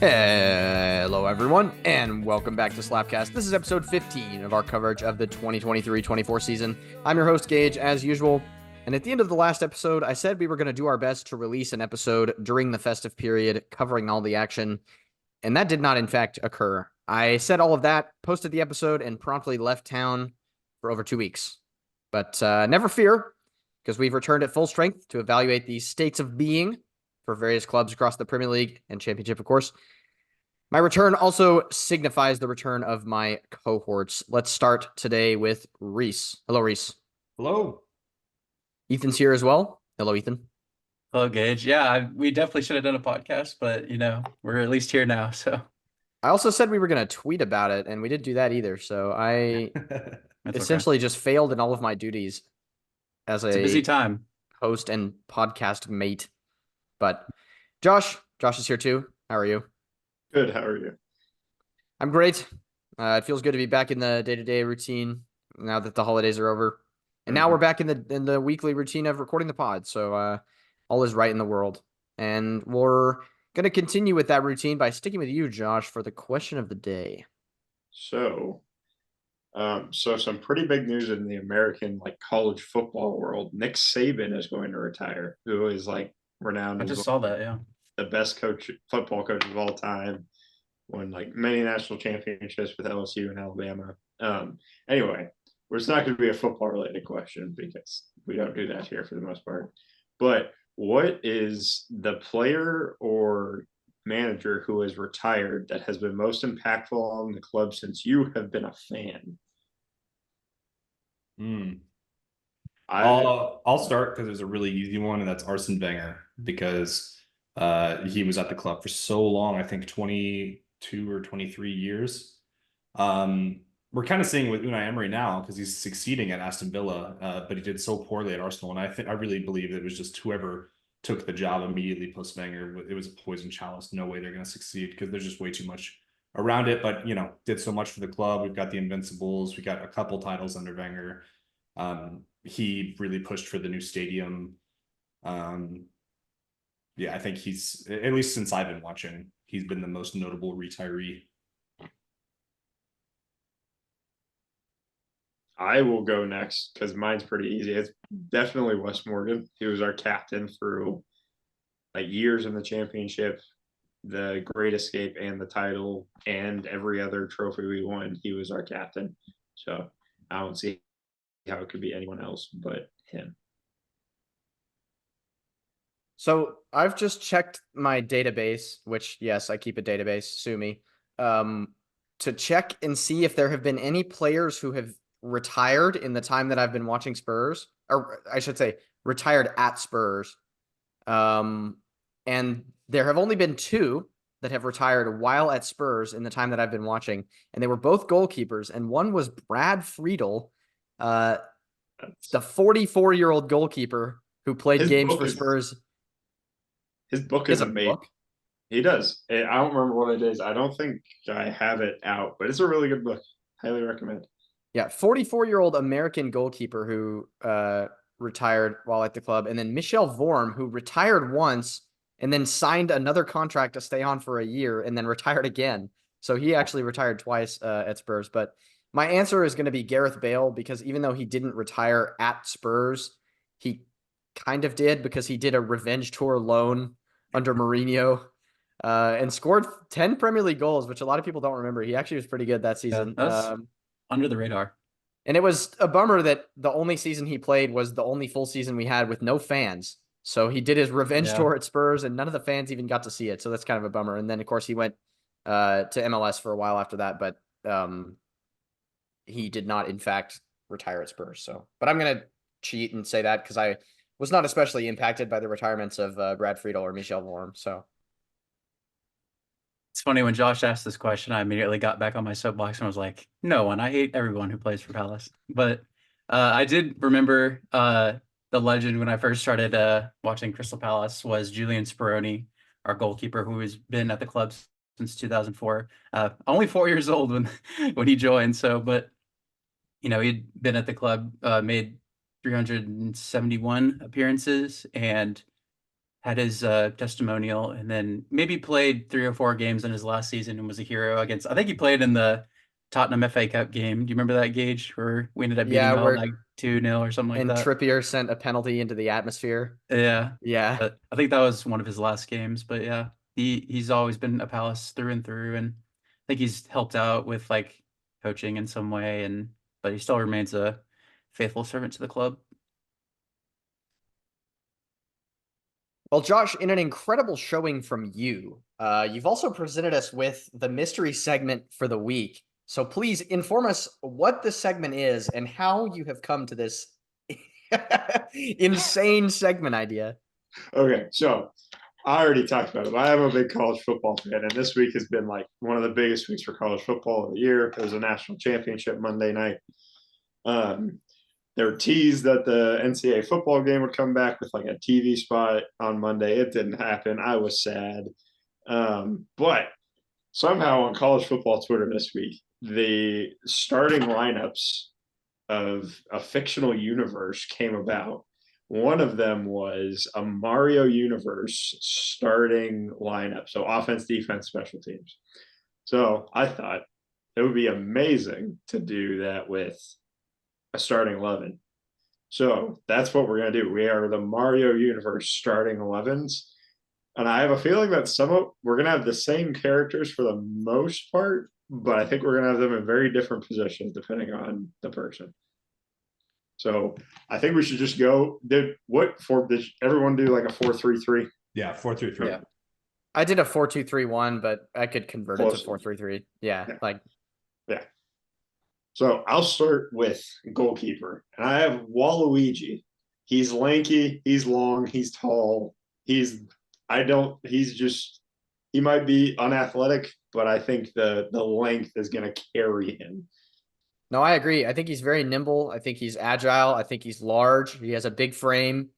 Hello, everyone, and welcome back to SLAPcast. This is episode 15 of our coverage of the 2023-24 season. I'm your host, Gage, as usual. And at the end of the last episode, I said we were going to do our best to release an episode during the festive period, covering all the action. And that did not, in fact, occur. I said all of that, posted the episode, and promptly left town for over 2 weeks. But never fear, because we've returned at full strength to evaluate the states of being for various clubs across the Premier League and Championship, of course. My return also signifies the return of my cohorts. Let's start today with Reese. Hello, Reese. Hello. Ethan's here as well. Hello, Ethan. Hello, Gage. Yeah, we definitely should have done a podcast, but we're at least here now. So I also said we were going to tweet about it, and we didn't do that either. So I essentially just failed in all of my duties as it's a busy time. Host and podcast mate. But Josh is here too. How are you? Good. How are you? I'm great. It feels good to be back in the day-to-day routine now that the holidays are over. And now we're back in the weekly routine of recording the pod. So all is right in the world. And we're going to continue with that routine by sticking with you, Josh, for the question of the day. So some pretty big news in the American college football world. Nick Saban is going to retire, who is renowned. I just saw that, yeah. The best football coach of all time, won many national championships with LSU and Alabama. Anyway, it's not going to be a football related question because we don't do that here for the most part. But what is the player or manager who has retired that has been most impactful on the club since you have been a fan? I'll start because there's a really easy one, and that's Arsene Wenger, because he was at the club for so long, I think 22 or 23 years. We're kind of seeing with Unai Emery now because he's succeeding at Aston Villa, but he did so poorly at Arsenal, and I really believe that it was just whoever took the job immediately post Wenger, it was a poison chalice. No way they're going to succeed because there's just way too much around it. But did so much for the club. We've got the Invincibles. We got a couple titles under Wenger. He really pushed for the new stadium. Yeah, I think he's, at least since I've been watching, he's been the most notable retiree. I will go next because mine's pretty easy. It's definitely Wes Morgan. He was our captain through years in the championship, the Great Escape, and the title, and every other trophy we won. He was our captain. So I don't see how it could be anyone else but him. So I've just checked my database, which, yes, I keep a database, sue me, to check and see if there have been any players who have retired in the time that I've been watching Spurs, or I should say retired at Spurs. And there have only been two that have retired while at Spurs in the time that I've been watching. And they were both goalkeepers. And one was Brad Friedel, the 44-year-old goalkeeper who played games for Spurs. His book is amazing. He does. I don't remember what it is. I don't think I have it out, but it's a really good book. Highly recommend. Yeah, 44-year-old American goalkeeper who retired while at the club. And then Michel Vorm, who retired once and then signed another contract to stay on for a year and then retired again. So he actually retired twice at Spurs. But my answer is going to be Gareth Bale, because even though he didn't retire at Spurs, he kind of did, because he did a revenge tour loan under Mourinho and scored 10 Premier League goals, which a lot of people don't remember. He actually was pretty good that season. Yeah, under the radar. And it was a bummer that the only season he played was the only full season we had with no fans. So he did his revenge tour at Spurs, and none of the fans even got to see it. So that's kind of a bummer. And then, of course, he went to MLS for a while after that, but he did not, in fact, retire at Spurs. So, but I'm going to cheat and say that because I was not especially impacted by the retirements of Brad Friedel or Michel Vorm. So it's funny, when Josh asked this question, I immediately got back on my soapbox and was like, no one. I hate everyone who plays for Palace. But I did remember the legend when I first started watching Crystal Palace was Julian Speroni, our goalkeeper, who has been at the club since 2004. Only 4 years old when he joined. So, but he'd been at the club, made 371 appearances, and had his testimonial, and then maybe played 3 or 4 games in his last season and was a hero against. I think he played in the Tottenham FA Cup game. Do you remember that, Gage, where we ended up beating Yeah, y'all where like 2-0 or something like and that? Trippier sent a penalty into the atmosphere. Yeah, Yeah. but I think that was one of his last games. But yeah, he's always been a Palace through and through, and I think he's helped out with like coaching in some way, and but he still remains a faithful servant to the club. Well, Josh, in an incredible showing from you, you've also presented us with the mystery segment for the week. So please inform us what the segment is and how you have come to this insane segment idea. Okay, so I already talked about it. But I am a big college football fan, and this week has been like one of the biggest weeks for college football of the year. There was a national championship Monday night. There were teased that the NCAA football game would come back with like a TV spot on Monday. It didn't happen. I was sad. But somehow on college football Twitter this week, the starting lineups of a fictional universe came about. One of them was a Mario universe starting lineup. So offense, defense, special teams. So I thought it would be amazing to do that with a starting 11. So that's what we're going to do. We are the Mario universe starting 11s. And I have a feeling that we're going to have the same characters for the most part, but I think we're going to have them in very different positions depending on the person. So I think we should just go. Did everyone do like a 4-3-3? Yeah, 4-3-3. Yeah. I did a 4-2-3-1, but I could convert it to 4-3-3. Yeah. Yeah. So I'll start with goalkeeper, and I have Waluigi. He's lanky, he's long, he's tall. He might be unathletic, but I think the length is going to carry him. No, I agree. I think he's very nimble. I think he's agile. I think he's large. He has a big frame.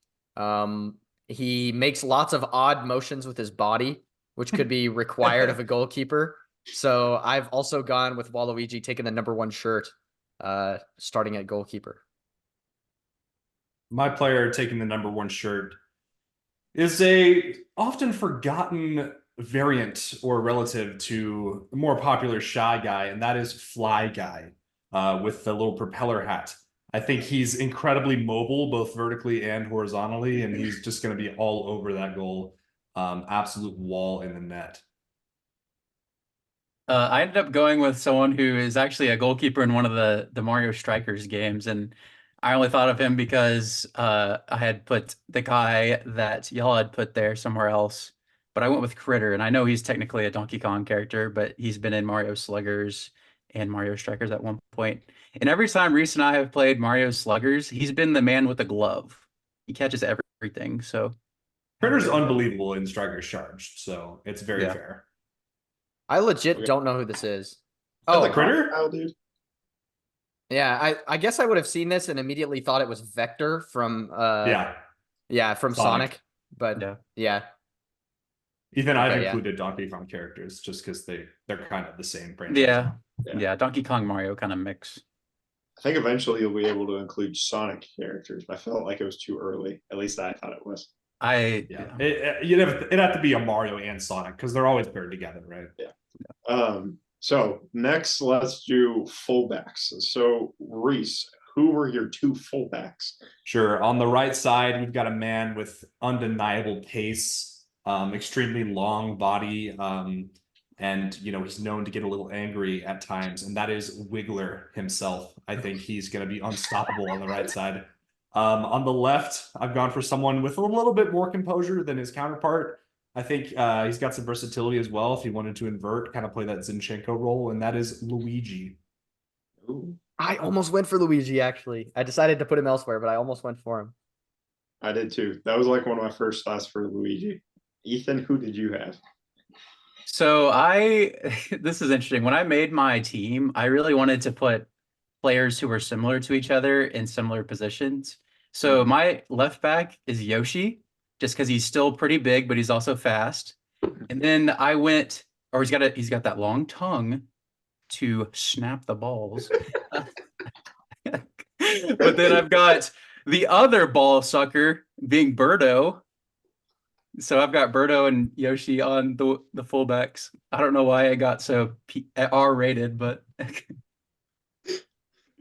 He makes lots of odd motions with his body, which could be required of a goalkeeper. So I've also gone with Waluigi taking the number 1 shirt, starting at goalkeeper. My player taking the number 1 shirt is a often forgotten variant or relative to a more popular Shy Guy, and that is Fly Guy with the little propeller hat. I think he's incredibly mobile, both vertically and horizontally, and he's just going to be all over that goal. Absolute wall in the net. I ended up going with someone who is actually a goalkeeper in one of the Mario Strikers games, and I only thought of him because I had put the guy that y'all had put there somewhere else, but I went with Critter, and I know he's technically a Donkey Kong character, but he's been in Mario Sluggers and Mario Strikers at one point. And every time Reese and I have played Mario Sluggers, he's been the man with the glove. He catches everything, so Critter's unbelievable in Strikers Charged, so it's very Yeah. fair. I legit don't know who this is. Oh, the Critter? Dude. Yeah, I guess I would have seen this and immediately thought it was Vector from from Sonic. But yeah. Even Okay, I've yeah. included Donkey Kong characters just because they're kind of the same franchise. Yeah, Donkey Kong Mario kind of mix. I think eventually you'll be able to include Sonic characters. I felt like it was too early. At least I thought it was. It'd have to be a Mario and Sonic because they're always paired together, right? Yeah. So next, let's do fullbacks. So Reese, who were your 2 fullbacks? Sure. On the right side, we've got a man with undeniable pace, extremely long body, and he's known to get a little angry at times, and that is Wiggler himself. I think he's going to be unstoppable on the right side. On the left, I've gone for someone with a little bit more composure than his counterpart. I think he's got some versatility as well if he wanted to invert, kind of play that Zinchenko role, and that is Luigi. Ooh. I almost went for Luigi, actually. I decided to put him elsewhere, but I almost went for him. I did too. That was like one of my first thoughts for Luigi. Ethan, who did you have? So this is interesting. When I made my team, I really wanted to put players who were similar to each other in similar positions. So my left back is Yoshi, just because he's still pretty big, but he's also fast. And then I went, or he's got that long tongue to snap the balls. But then I've got the other ball sucker being Birdo. So I've got Berto and Yoshi on the fullbacks. I don't know why I got so R rated, but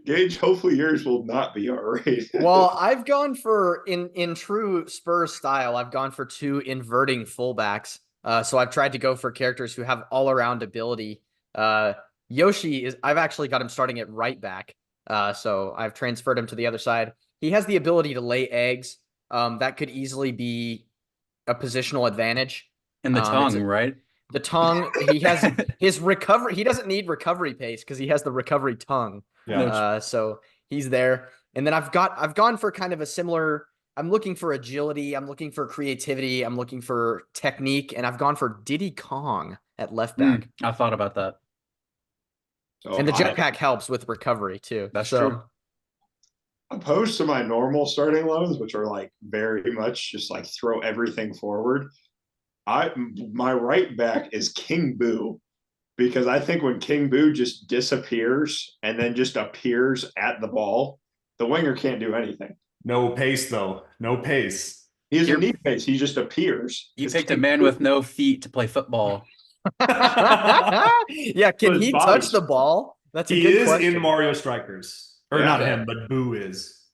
Gage, hopefully yours will not be R-rated. Well, I've gone for in true Spurs style. I've gone for two inverting fullbacks. So I've tried to go for characters who have all around ability. Yoshi is. I've actually got him starting at right back. So I've transferred him to the other side. He has the ability to lay eggs. That could easily be a positional advantage. in the tongue, right? The tongue. He has his recovery. He doesn't need recovery pace because he has the recovery tongue. Yeah. So he's there. And then I've gone for kind of a similar. I'm looking for agility. I'm looking for creativity. I'm looking for technique, and I've gone for Diddy Kong at left back. I thought about that. So And the I- jetpack helps with recovery too. That's So, true. opposed to my normal starting loans, which are like very much just like throw everything forward. My right back is King Boo, because I think when King Boo just disappears and then just appears at the ball, the winger can't do anything. No pace though. No pace. He doesn't You're- need pace. He just appears. You It's picked a King man Boo. with no feet to play football. yeah, can his he body. touch the ball? That's a He good is question. in Mario Strikers. Or Yeah. not him, but Boo is.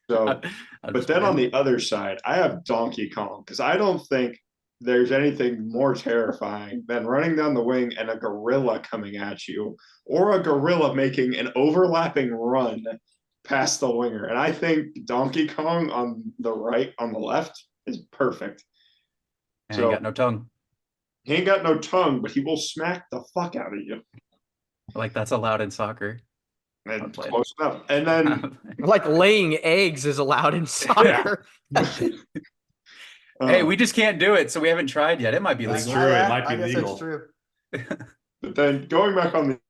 So, but then on the other side, I have Donkey Kong, because I don't think there's anything more terrifying than running down the wing and a gorilla coming at you, or a gorilla making an overlapping run past the winger. And I think Donkey Kong on the right, on the left, is perfect. And So- he got no tongue. He ain't got no tongue, but he will smack the fuck out of you. Like that's allowed in soccer. And play it. close enough. And then Like laying eggs is allowed in soccer. Hey, we just can't do it, so we haven't tried yet. It might be That's legal. true. It might be legal. true. But then going back on the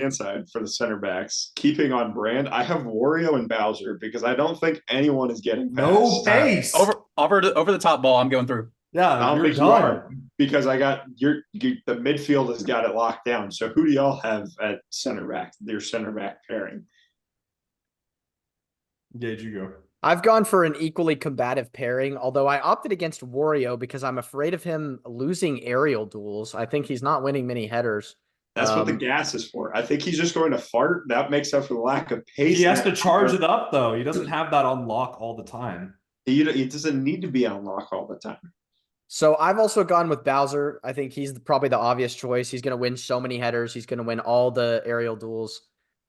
inside for the center backs, keeping on brand, I have Wario and Bowser, because I don't think anyone is getting No past. pace. Over the top ball, I'm going through. I Yeah, don't you're think you done. are, because I got the midfield has got it locked down. So who do y'all have at center back? Your center back pairing. Gage, you go. I've gone for an equally combative pairing, although I opted against Wario because I'm afraid of him losing aerial duels. I think he's not winning many headers. That's what the gas is for. I think he's just going to fart. That makes up for the lack of pace. He has to charge it up though. He doesn't have that on lock all the time. It doesn't need to be on lock all the time. So I've also gone with Bowser. I think he's probably the obvious choice. He's going to win so many headers. He's going to win all the aerial duels.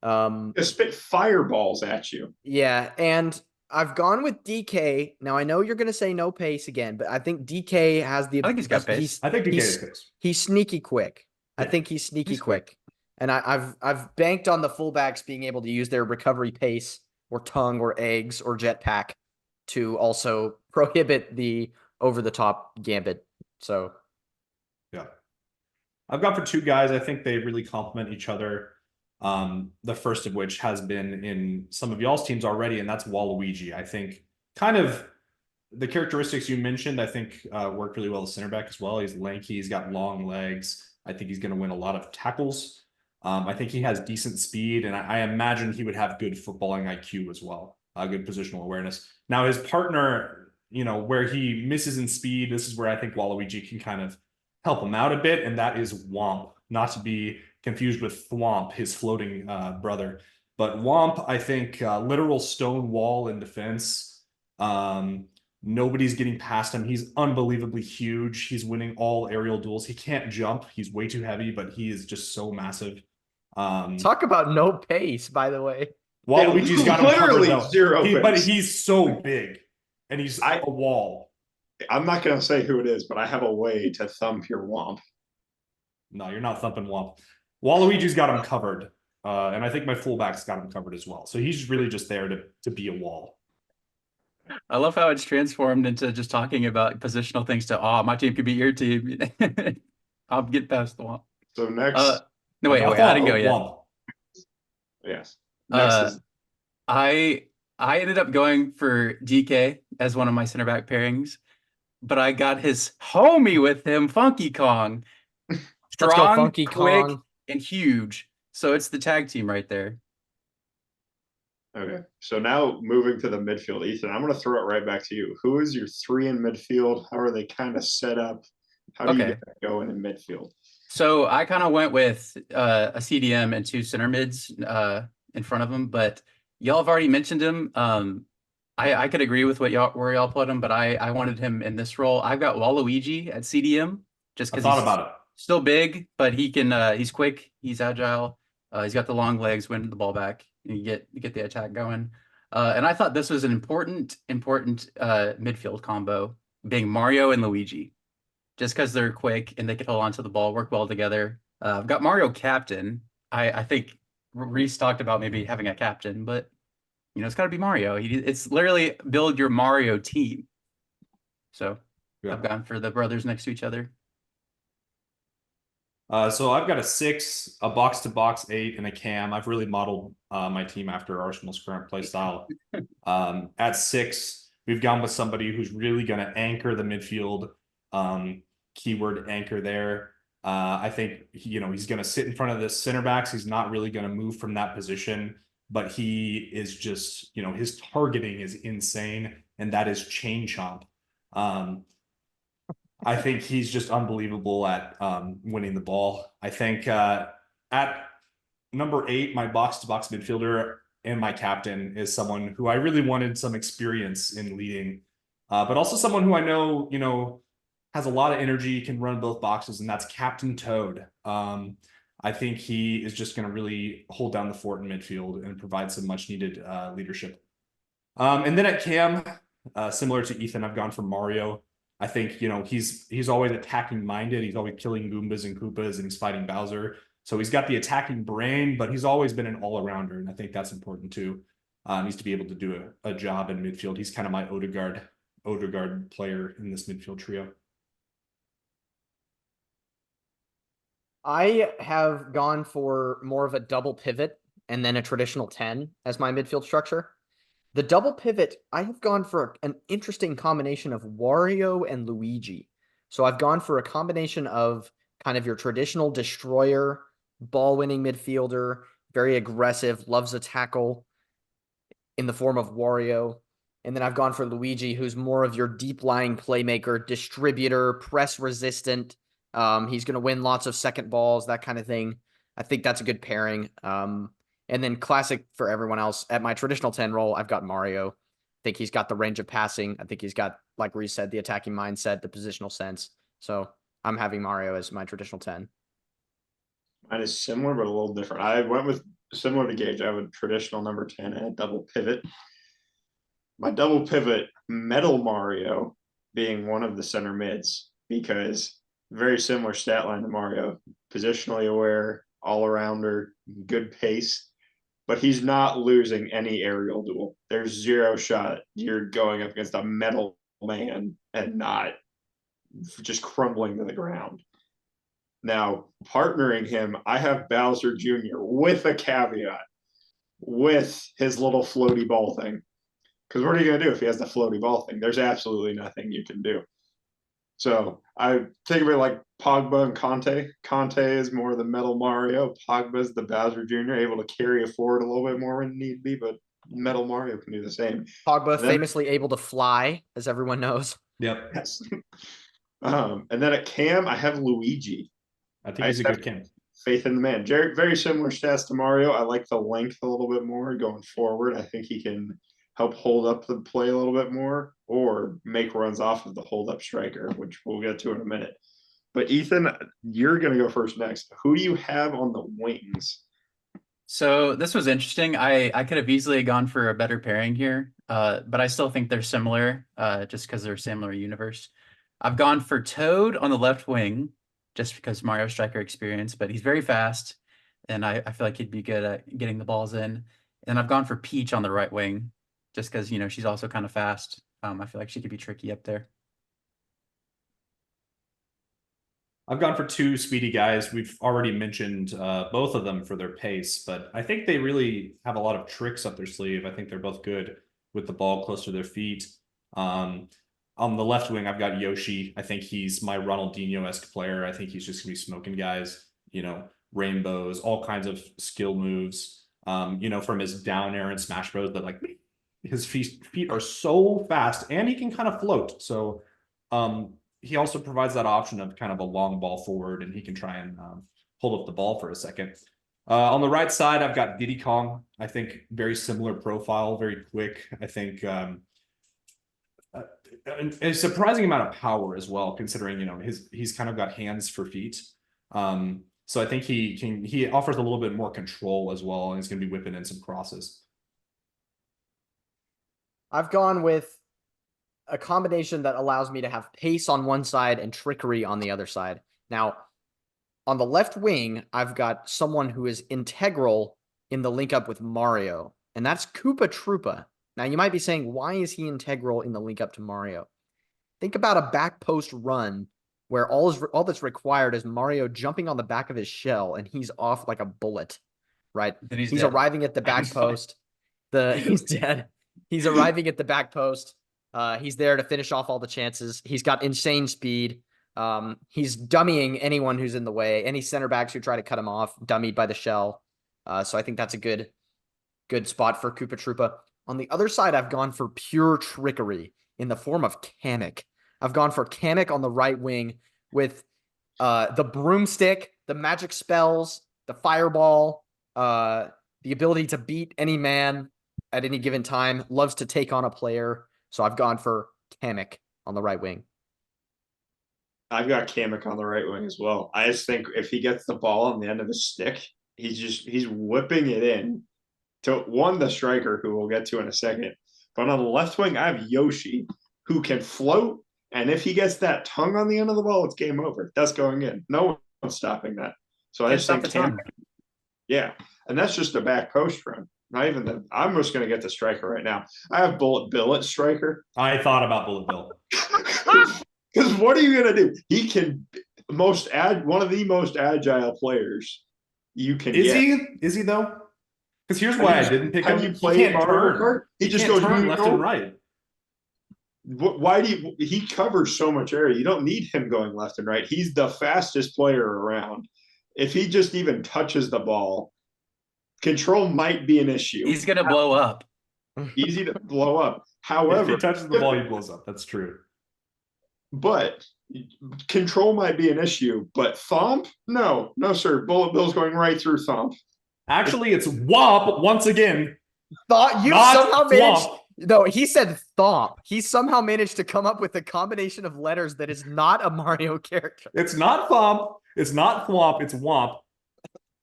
Just spit fireballs at you. Yeah, and I've gone with DK. Now I know you're going to say no pace again, but I think DK has the. I think he's got pace. I think DK he's- is good. He's sneaky quick. I Yeah, think he's sneaky he's quick. quick. And I've banked on the fullbacks being able to use their recovery pace or tongue or eggs or jetpack to also prohibit the over the top gambit. So Yeah. I've got for two guys. I think they really complement each other. The first of which has been in some of y'all's teams already, and that's Waluigi. I think kind of the characteristics you mentioned, I think work really well as center back as well. He's lanky, he's got long legs. I think he's going to win a lot of tackles. I think he has decent speed, and I imagine he would have good footballing IQ as well, good positional awareness. Now his partner, where he misses in speed, this is where I think Waluigi can kind of help him out a bit, and that is Womp, not to be confused with Thwomp, his floating brother. But Womp, I think, literal stone wall in defense. Nobody's getting past him. He's unbelievably huge. He's winning all aerial duels. He can't jump. He's way too heavy, but he is just so massive. talk about no pace, by the way. Waluigi's got him covered literally though. zero But pace. he's so big, and he's a wall. I'm not going to say who it is, but I have a way to thump your womp. No, you're not thumping Womp. Waluigi's got him covered, and I think my fullback's got him covered as well. So he's really just there to be a wall. I love how it's transformed into just talking about positional things to, my team could beat your team. I'll get past the wall. So next, No, wait, I didn't go yet. Womp. yes, next is I ended up going for DK as one of my center back pairings, but I got his homie with him, Funky Kong. Let's Strong, go Funky quick, Kong. and huge. So it's the tag team right there. Okay, so now moving to the midfield, Ethan, I'm going to throw it right back to you. Who is your three in midfield? How are they kind of set up? How do you Okay. get that going in midfield? So I kind of went with a CDM and two center mids in front of him, but y'all have already mentioned him. I could agree with where y'all put him, but I wanted him in this role. I've got Waluigi at CDM just I because thought he's about it. still big, but he's quick, he's agile, he's got the long legs, winning the ball back, and you get the attack going. And I thought this was an important midfield combo, being Mario and Luigi, just because they're quick and they can hold on to the ball, work well together. I've got Mario captain. I think Reese talked about maybe having a captain, but it's got to be Mario. It's literally build your Mario team. So Yeah. I've gone for the brothers next to each other. So I've got a 6, a box-to-box 8, and a cam. I've really modeled my team after Arsenal's current play style. At 6, we've gone with somebody who's really going to anchor the midfield. Keyword anchor there. I think he's going to sit in front of the center backs. He's not really going to move from that position, but he is just, his targeting is insane, and that is chain chomp. I think he's just unbelievable at winning the ball. I think at number 8, my box-to-box midfielder and my captain is someone who I really wanted some experience in leading, but also someone who I know, has a lot of energy, can run both boxes, and that's Captain Toad. I think he is just going to really hold down the fort in midfield and provide some much-needed leadership. And then at cam, similar to Ethan, I've gone for Mario. I think, he's always attacking minded. He's always killing Goombas and Koopas, and he's fighting Bowser. So he's got the attacking brain, but he's always been an all-arounder, and I think that's important too. Needs to be able to do a job in midfield. He's kind of my Odegaard player in this midfield trio. I have gone for more of a double pivot and then a traditional 10 as my midfield structure. The double pivot, I have gone for an interesting combination of Wario and Luigi. So I've gone for a combination of kind of your traditional destroyer, ball-winning midfielder, very aggressive, loves a tackle in the form of Wario. And then I've gone for Luigi, who's more of your deep-lying playmaker, distributor, press-resistant. He's going to win lots of second balls, that kind of thing. I think that's a good pairing. And then classic for everyone else, at my traditional 10 role, I've got Mario. I think he's got the range of passing. I think he's got, like Reese said, the attacking mindset, the positional sense. So I'm having Mario as my traditional 10. Mine is similar, but a little different. I went with similar to Gage. I have a traditional number 10 and a double pivot. My double pivot, Metal Mario, being one of the center mids, because very similar stat line to Mario, positionally aware, all-arounder, good pace, but he's not losing any aerial duel. There's zero shot you're going up against a metal man and not just crumbling to the ground. Now, partnering him, I have Bowser Jr. with a caveat, with his little floaty ball thing. Because what are you going to do if he has the floaty ball thing? There's absolutely nothing you can do. So I think of it like Pogba and Conte. Conte is more the Metal Mario. Pogba is the Bowser Jr., able to carry it forward a little bit more when need be, but Metal Mario can do the same. Pogba famously able to fly, as everyone knows. Yep. Yes. And then at cam, I have Luigi. I think he's a good cam. Faith in the man. Jared, very similar stats to Mario. I like the length a little bit more going forward. I think he can help hold up the play a little bit more or make runs off of the hold up striker, which we'll get to in a minute. But Ethan, you're going to go first next. Who do you have on the wings? So this was interesting. I could have easily gone for a better pairing here, but I still think they're similar, just because they're a similar universe. I've gone for Toad on the left wing, just because Mario striker experience, but he's very fast, and I feel like he'd be good at getting the balls in. And I've gone for Peach on the right wing, just because she's also kind of fast. I feel like she could be tricky up there. I've gone for 2 speedy guys. We've already mentioned both of them for their pace, but I think they really have a lot of tricks up their sleeve. I think they're both good with the ball close to their feet. On the left wing, I've got Yoshi. I think he's my Ronaldinho-esque player. I think he's just going to be smoking guys, rainbows, all kinds of skill moves. from his down air and smash bros, that like his feet are so fast and he can kind of float. So he also provides that option of kind of a long ball forward, and he can try and hold up the ball for a second. On the right side, I've got Diddy Kong. I think very similar profile, very quick. I think a surprising amount of power as well, considering he's kind of got hands for feet. So I think he offers a little bit more control as well, and he's going to be whipping in some crosses. I've gone with a combination that allows me to have pace on one side and trickery on the other side. Now, on the left wing, I've got someone who is integral in the link up with Mario, and that's Koopa Troopa. Now, you might be saying, why is he integral in the link up to Mario? Think about a back post run where all that's required is Mario jumping on the back of his shell, and he's off like a bullet, right? Then he's He's dead. arriving at the back post. He's dead. He's arriving at the back post. He's there to finish off all the chances. He's got insane speed. He's dummying anyone who's in the way. Any center backs who try to cut him off, dummied by the shell. So I think that's a good spot for Koopa Troopa. On the other side, I've gone for pure trickery in the form of Kamek. I've gone for Kamek on the right wing with the broomstick, the magic spells, the fireball, the ability to beat any man at any given time, loves to take on a player. So I've gone for Kamek on the right wing. I've got Kamek on the right wing as well. I just think if he gets the ball on the end of the stick, he's whipping it in to the striker, who we'll get to in a second. But on the left wing, I have Yoshi, who can float, and if he gets that tongue on the end of the ball, it's game over. That's going in. No one's stopping that. So I just think Kamek, yeah, and that's just a back post run. Not even I'm just going to get the striker right now. I have Bullet Bill at striker. I thought about Bullet Bill. Because what are you going to do? He can one of the most agile players you can get. Is he though? Because here's why I didn't pick him. Have you played Mario Kart? He just goes left and right. Why he covers so much area? You don't need him going left and right. He's the fastest player around. If he just even touches the ball, control might be an issue. He's gonna blow up. Easy to blow up. However, if he touches the ball, he blows up. That's true. But control might be an issue. But Thomp? No, sir. Bullet Bill's going right through Thomp. Actually, it's Womp once again. Thought you somehow managed. No, he said Thomp. He somehow managed to come up with a combination of letters that is not a Mario character. It's not Thomp. It's not Thwomp. It's Womp.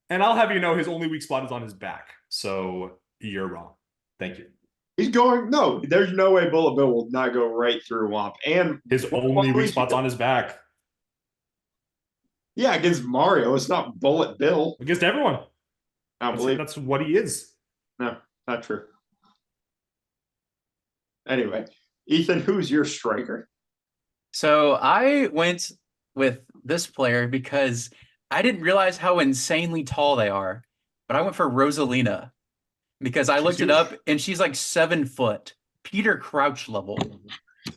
And I'll have you know his only weak spot is on his back. So you're wrong. Thank you. He's going, no, there's no way Bullet Bill will not go right through Womp. And his only weak spot's on his back. Yeah, against Mario. It's not Bullet Bill. Against everyone. I don't believe that's what he is. No, not true. Anyway, Ethan, who's your striker? So I went with this player because I didn't realize how insanely tall they are, but I went for Rosalina because I looked it up and she's like 7 foot, Peter Crouch level,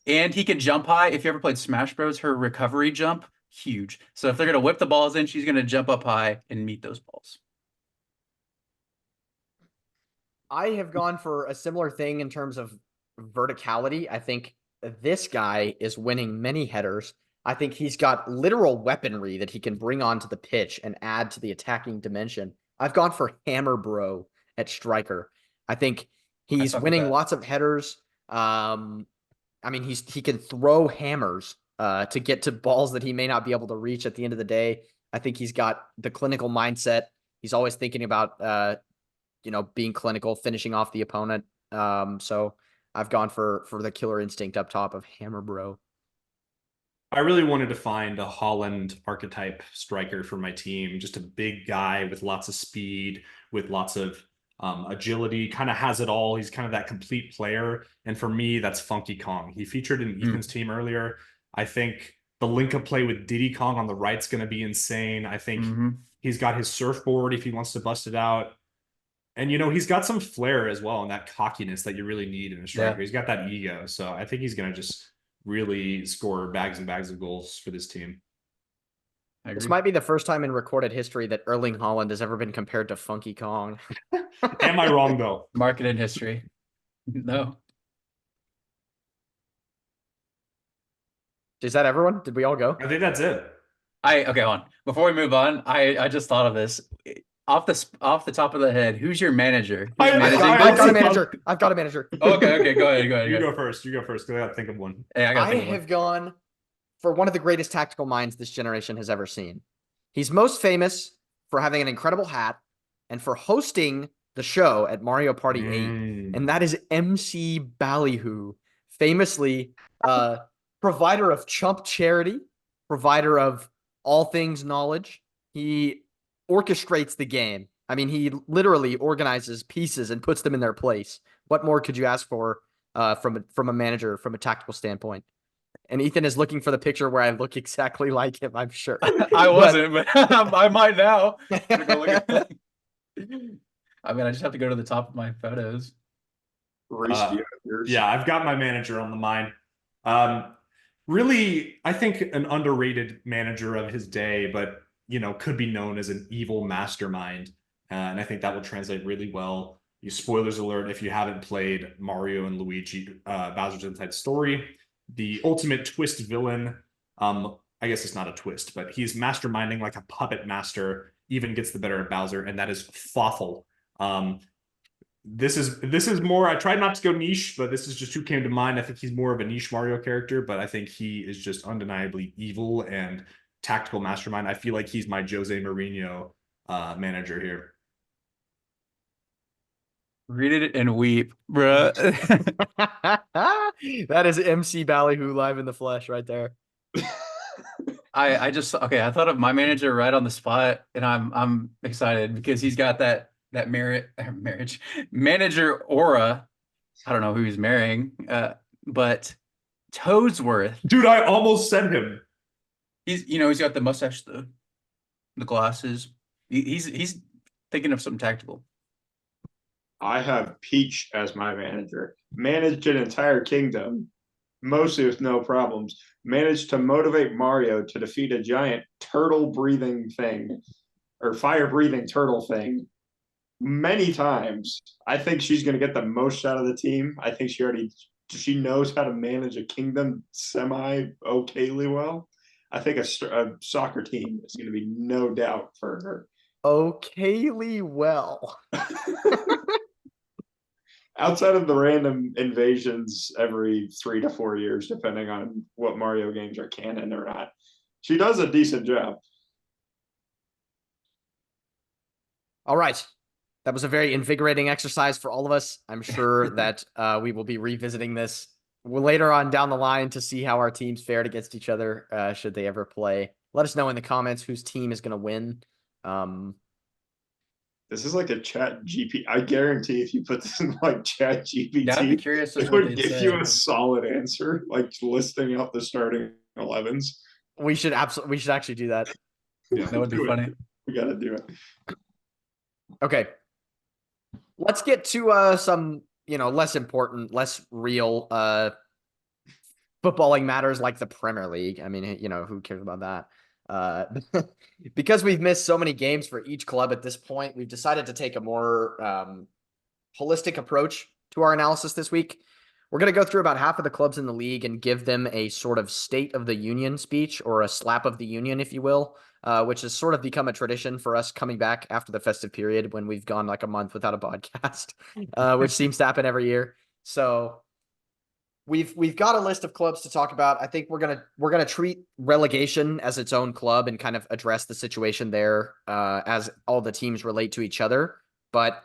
and he can jump high. If you ever played Smash Bros, her recovery jump, huge. So if they're gonna whip the balls in, she's gonna jump up high and meet those balls. I have gone for a similar thing in terms of verticality. I think this guy is winning many headers. I think he's got literal weaponry that he can bring onto the pitch and add to the attacking dimension. I've gone for Hammer Bro at striker. I think he's winning lots of headers. I mean, he can throw hammers to get to balls that he may not be able to reach at the end of the day. I think he's got the clinical mindset. He's always thinking about being clinical, finishing off the opponent. So I've gone for the killer instinct up top of Hammer Bro. I really wanted to find a Holland archetype striker for my team. Just a big guy with lots of speed, with lots of agility, kind of has it all. He's kind of that complete player. And for me, that's Funky Kong. He featured in Ethan's team earlier. I think the link-up play with Diddy Kong on the right is going to be insane. I think he's got his surfboard if he wants to bust it out. And, he's got some flair as well and that cockiness that you really need in a striker. Yeah. He's got that ego. So I think he's going to just really score bags and bags of goals for this team. I This agree. might be the first time in recorded history that Erling Haaland has ever been compared to Funky Kong. Am I wrong though? Market in history. No. Is that everyone? Did we all go? I think that's it. Okay, hold on. Before we move on, I just thought of this. Off the top of the head, who's your manager? Who's managing? I've got a honestly manager. I've got a manager. Okay, go ahead. You go first. You go first, because I gotta think of one. Hey, I gotta I think of one. have gone for one of the greatest tactical minds this generation has ever seen. He's most famous for having an incredible hat and for hosting the show at Mario Party 8. And that is MC Ballyhoo, famously provider of chump charity, provider of all things knowledge. He orchestrates the game. I mean, he literally organizes pieces and puts them in their place. What more could you ask for from a manager from a tactical standpoint? And Ethan is looking for the picture where I look exactly like him, I'm sure. I wasn't, but I might now. I'm gonna go look at I mean, I just have to go to the top of my photos. Reese, do you have yours? Yeah, I've got my manager on the mind. Really, I think an underrated manager of his day, but could be known as an evil mastermind. And I think that will translate really well. Spoilers alert, if you haven't played Mario and Luigi Bowser's Inside Story, the ultimate twist villain. I guess it's not a twist, but he's masterminding like a puppet master, even gets the better of Bowser, and that is Fawful. This is more, I tried not to go niche, but this is just who came to mind. I think he's more of a niche Mario character, but I think he is just undeniably evil and tactical mastermind. I feel like he's my Jose Mourinho manager here. Read it and weep, bruh. That is MC Ballyhoo live in the flesh right there. I thought of my manager right on the spot, and I'm excited because he's got that manager aura. I don't know who he's marrying, but Toadsworth. Dude, I almost said him. He's got the mustache, the glasses. He's thinking of something tactical. I have Peach as my manager. Managed an entire kingdom, mostly with no problems. Managed to motivate Mario to defeat a giant turtle-breathing thing, or fire-breathing turtle thing, many times. I think she's going to get the most out of the team. I think she knows how to manage a kingdom semi-okayly well. I think a soccer team is going to be no doubt for her. Okayly well. Outside of the random invasions every 3 to 4 years, depending on what Mario games are canon or not, she does a decent job. All right. That was a very invigorating exercise for all of us. I'm sure that we will be revisiting this later on down the line to see how our teams fared against each other, should they ever play. Let us know in the comments whose team is going to win. This is like a chat GP. I guarantee if you put this in like chat GPT, Yeah, I'd be curious it would give you a solid answer, like listing out the starting 11s. We should actually do that. Yeah, that would be funny. We got to do it. Okay. Let's get to some, less important, less real footballing matters like the Premier League. I mean, who cares about that? Because we've missed so many games for each club at this point, we've decided to take a more holistic approach to our analysis this week. We're going to go through about half of the clubs in the league and give them a sort of state of the union speech, or a slap of the union, if you will, which has sort of become a tradition for us coming back after the festive period when we've gone like a month without a podcast, which seems to happen every year. So we've got a list of clubs to talk about. I think we're gonna treat relegation as its own club and kind of address the situation there as all the teams relate to each other. But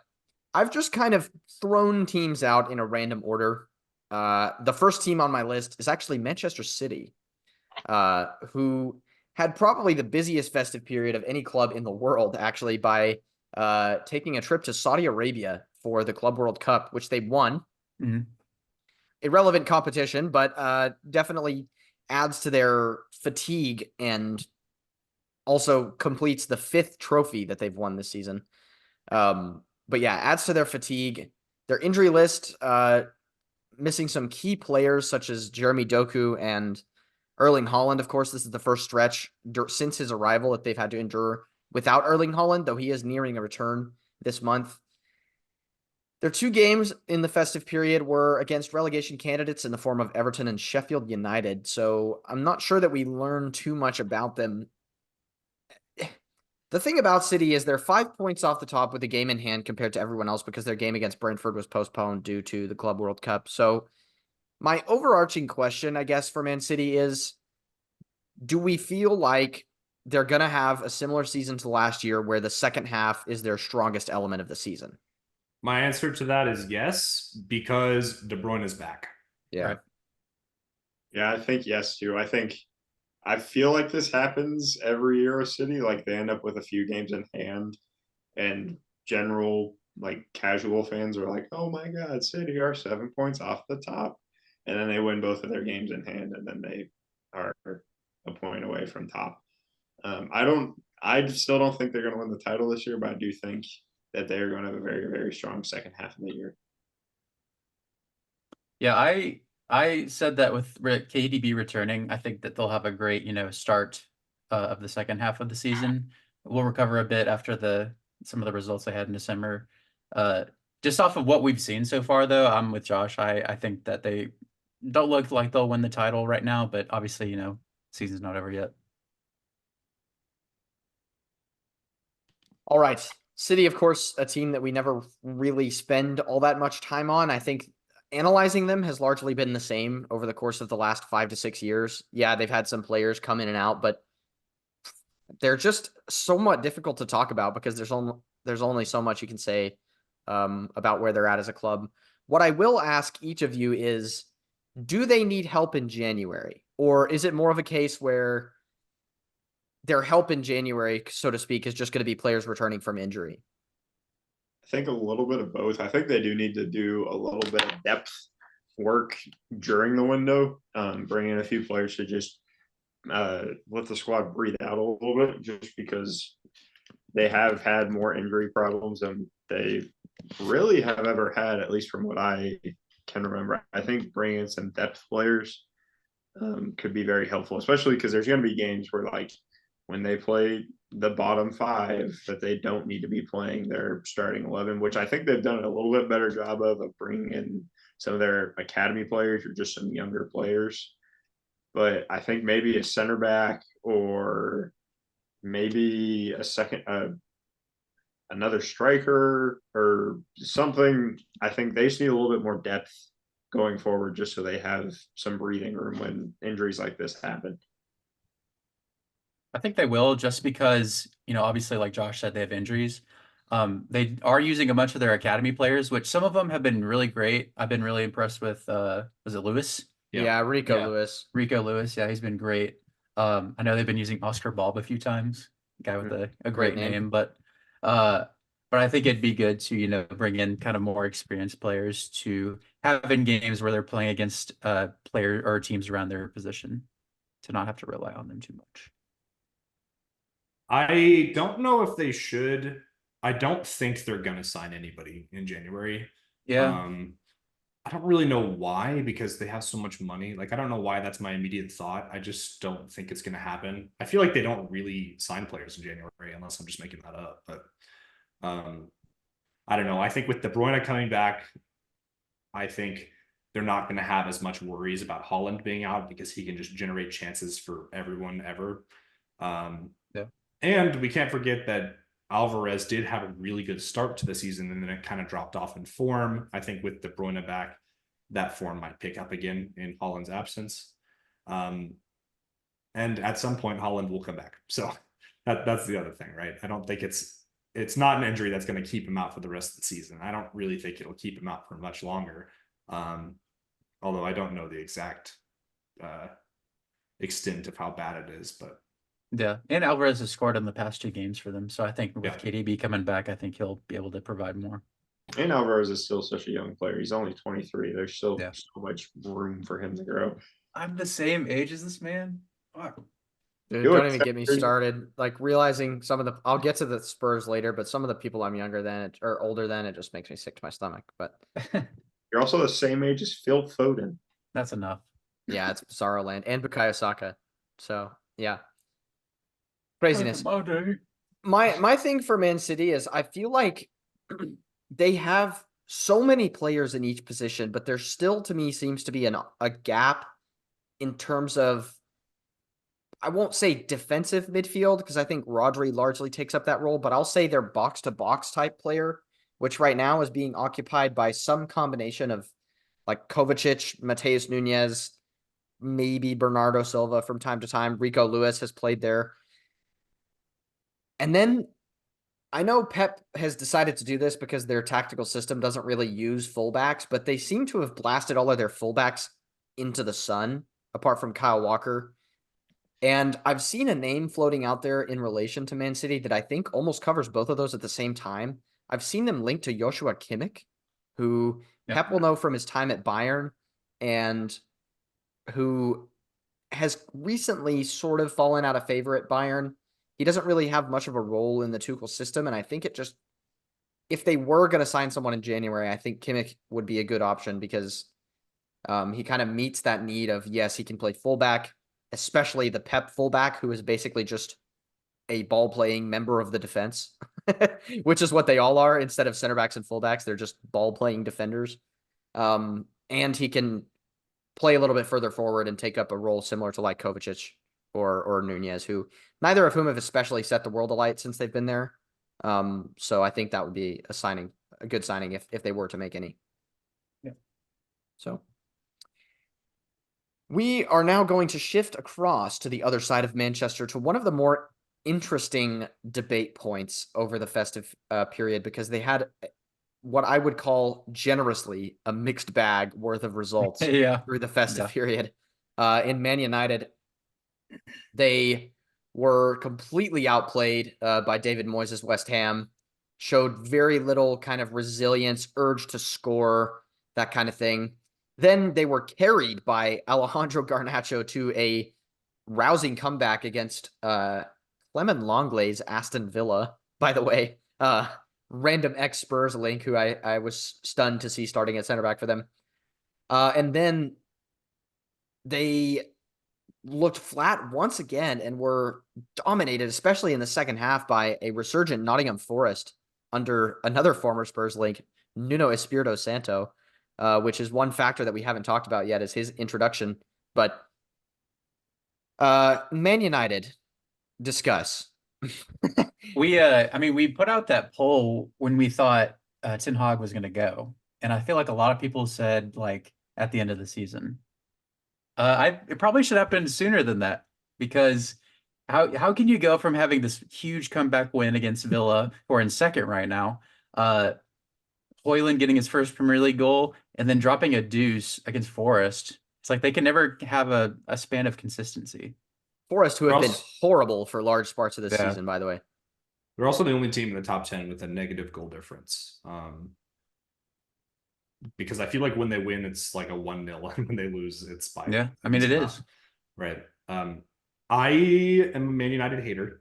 I've just kind of thrown teams out in a random order. The first team on my list is actually Manchester City, who had probably the busiest festive period of any club in the world, actually, by taking a trip to Saudi Arabia for the Club World Cup, which they won. Mm-hmm. Irrelevant competition, but definitely adds to their fatigue and also completes the 5th trophy that they've won this season. But yeah, adds to their fatigue. Their injury list, missing some key players such as Jeremy Doku and Erling Haaland, of course, this is the first stretch since his arrival that they've had to endure without Erling Haaland, though he is nearing a return this month. Their 2 games in the festive period were against relegation candidates in the form of Everton and Sheffield United, so I'm not sure that we learned too much about them. The thing about City is they're 5 points off the top with a game in hand compared to everyone else because their game against Brentford was postponed due to the Club World Cup. So my overarching question, I guess, for Man City is, do we feel like they're going to have a similar season to last year where the second half is their strongest element of the season? My answer to that is yes, because De Bruyne is back. Yeah. Right. Yeah, I think yes too. I feel like this happens every year with City. Like they end up with a few games in hand, and general like casual fans are like, "Oh my God, City are 7 points off the top," and then they win both of their games in hand, and then they are a point away from top. I still don't think they're going to win the title this year, but I do think that they are going to have a very, very strong second half of the year. Yeah, I said that with KDB returning, I think that they'll have a great, start of the second half of the season. We'll recover a bit after some of the results they had in December. Just off of what we've seen so far, though, I'm with Josh. I think that they don't look like they'll win the title right now, but obviously, season's not over yet. All right. City, of course, a team that we never really spend all that much time on. I think analyzing them has largely been the same over the course of the last 5 to 6 years. Yeah, they've had some players come in and out, but they're just somewhat difficult to talk about because there's only so much you can say about where they're at as a club. What I will ask each of you is, do they need help in January? Or is it more of a case where their help in January, so to speak, is just going to be players returning from injury? I think a little bit of both. I think they do need to do a little bit of depth work during the window, bring in a few players to just let the squad breathe out a little bit, just because they have had more injury problems than they really have ever had, at least from what I can remember. I think bringing in some depth players could be very helpful, especially because there's going to be games where, like, when they play the bottom 5, that they don't need to be playing their starting 11, which I think they've done a little bit better job of bringing in some of their academy players or just some younger players. But I think maybe a center back or maybe a second, another striker or something. I think they just need a little bit more depth going forward, just so they have some breathing room when injuries like this happen. I think they will, just because, obviously, like Josh said, they have injuries. They are using a bunch of their academy players, which some of them have been really great. I've been really impressed with, was it Lewis? Yeah, Rico Yeah. Lewis. Rico Lewis, yeah, he's been great. I know they've been using Oscar Balb a few times, guy with a great name, but I think it'd be good to, bring in kind of more experienced players to have in games where they're playing against player or teams around their position, to not have to rely on them too much. I don't know if they should. I don't think they're going to sign anybody in January. Yeah. I don't really know why, because they have so much money. Like, I don't know why that's my immediate thought. I just don't think it's going to happen. I feel like they don't really sign players in January, unless I'm just making that up. But I don't know. I think with De Bruyne coming back, I think they're not going to have as much worries about Haaland being out, because he can just generate chances for everyone ever. Yeah. And we can't forget that Alvarez did have a really good start to the season, and then it kind of dropped off in form. I think with De Bruyne back, that form might pick up again in Haaland's absence. And at some point, Haaland will come back. So that's the other thing, right? I don't think it's not an injury that's going to keep him out for the rest of the season. I don't really think it'll keep him out for much longer. Although I don't know the exact extent of how bad it is, but Yeah, and Alvarez has scored in the past 2 games for them, so I think with Yeah. KDB coming back, I think he'll be able to provide more. And Alvarez is still such a young player. He's only 23. There's still Yeah. so much room for him to grow. I'm the same age as this man. Fuck. Dude, Good. don't even get me started. Like, realizing I'll get to the Spurs later, but some of the people I'm younger than or older than, it just makes me sick to my stomach. But You're also the same age as Phil Foden. That's enough. Yeah, it's Bizarro Land and Bukayo Saka. So yeah, craziness. My thing for Man City is I feel like they have so many players in each position, but there still to me seems to be a gap in terms of, I won't say defensive midfield because I think Rodri largely takes up that role, but I'll say they're box to box type player, which right now is being occupied by some combination of like Kovacic, Mateus Nunes, maybe Bernardo Silva from time to time. Rico Lewis has played there. And then I know Pep has decided to do this because their tactical system doesn't really use fullbacks, but they seem to have blasted all of their fullbacks into the sun, apart from Kyle Walker. And I've seen a name floating out there in relation to Man City that I think almost covers both of those at the same time. I've seen them linked to Joshua Kimmich, who Pep will know from his time at Bayern and who has recently sort of fallen out of favor at Bayern. He doesn't really have much of a role in the Tuchel system, and I think it just, if they were going to sign someone in January, I think Kimmich would be a good option because he kind of meets that need of, yes, he can play fullback, especially the Pep fullback, who is basically just a ball-playing member of the defense, which is what they all are. Instead of center backs and fullbacks, they're just ball-playing defenders. And he can play a little bit further forward and take up a role similar to like Kovacic or Nunez, who neither of whom have especially set the world alight since they've been there. So I think that would be a good signing if they were to make any. Yeah. So we are now going to shift across to the other side of Manchester to one of the more interesting debate points over the festive period, because they had what I would call generously a mixed bag worth of results through the festive period. In Man United, they were completely outplayed by David Moyes' West Ham, showed very little kind of resilience, urge to score, that kind of thing. Then they were carried by Alejandro Garnacho to a rousing comeback against Clement Lenglet's Aston Villa, by the way. Random ex-Spurs link, who I was stunned to see starting at center back for them. And then they looked flat once again and were dominated, especially in the second half, by a resurgent Nottingham Forest under another former Spurs link, Nuno Espirito Santo, which is one factor that we haven't talked about yet, is his introduction. But Man United, discuss. We put out that poll when we thought Ten Hag was going to go, and I feel like a lot of people said like at the end of the season. It probably should happen sooner than that, because how can you go from having this huge comeback win against Villa, who are in second right now, Højlund getting his first Premier League goal, and then dropping a deuce against Forest? It's like they can never have a span of consistency. Forest, who have been horrible for large parts of this season, by the way. They're also the only team in the top 10 with a negative goal difference. Because I feel like when they win, it's like a 1-0, and when they lose, it's by. Yeah, I mean, it is. Right. I am a Man United hater.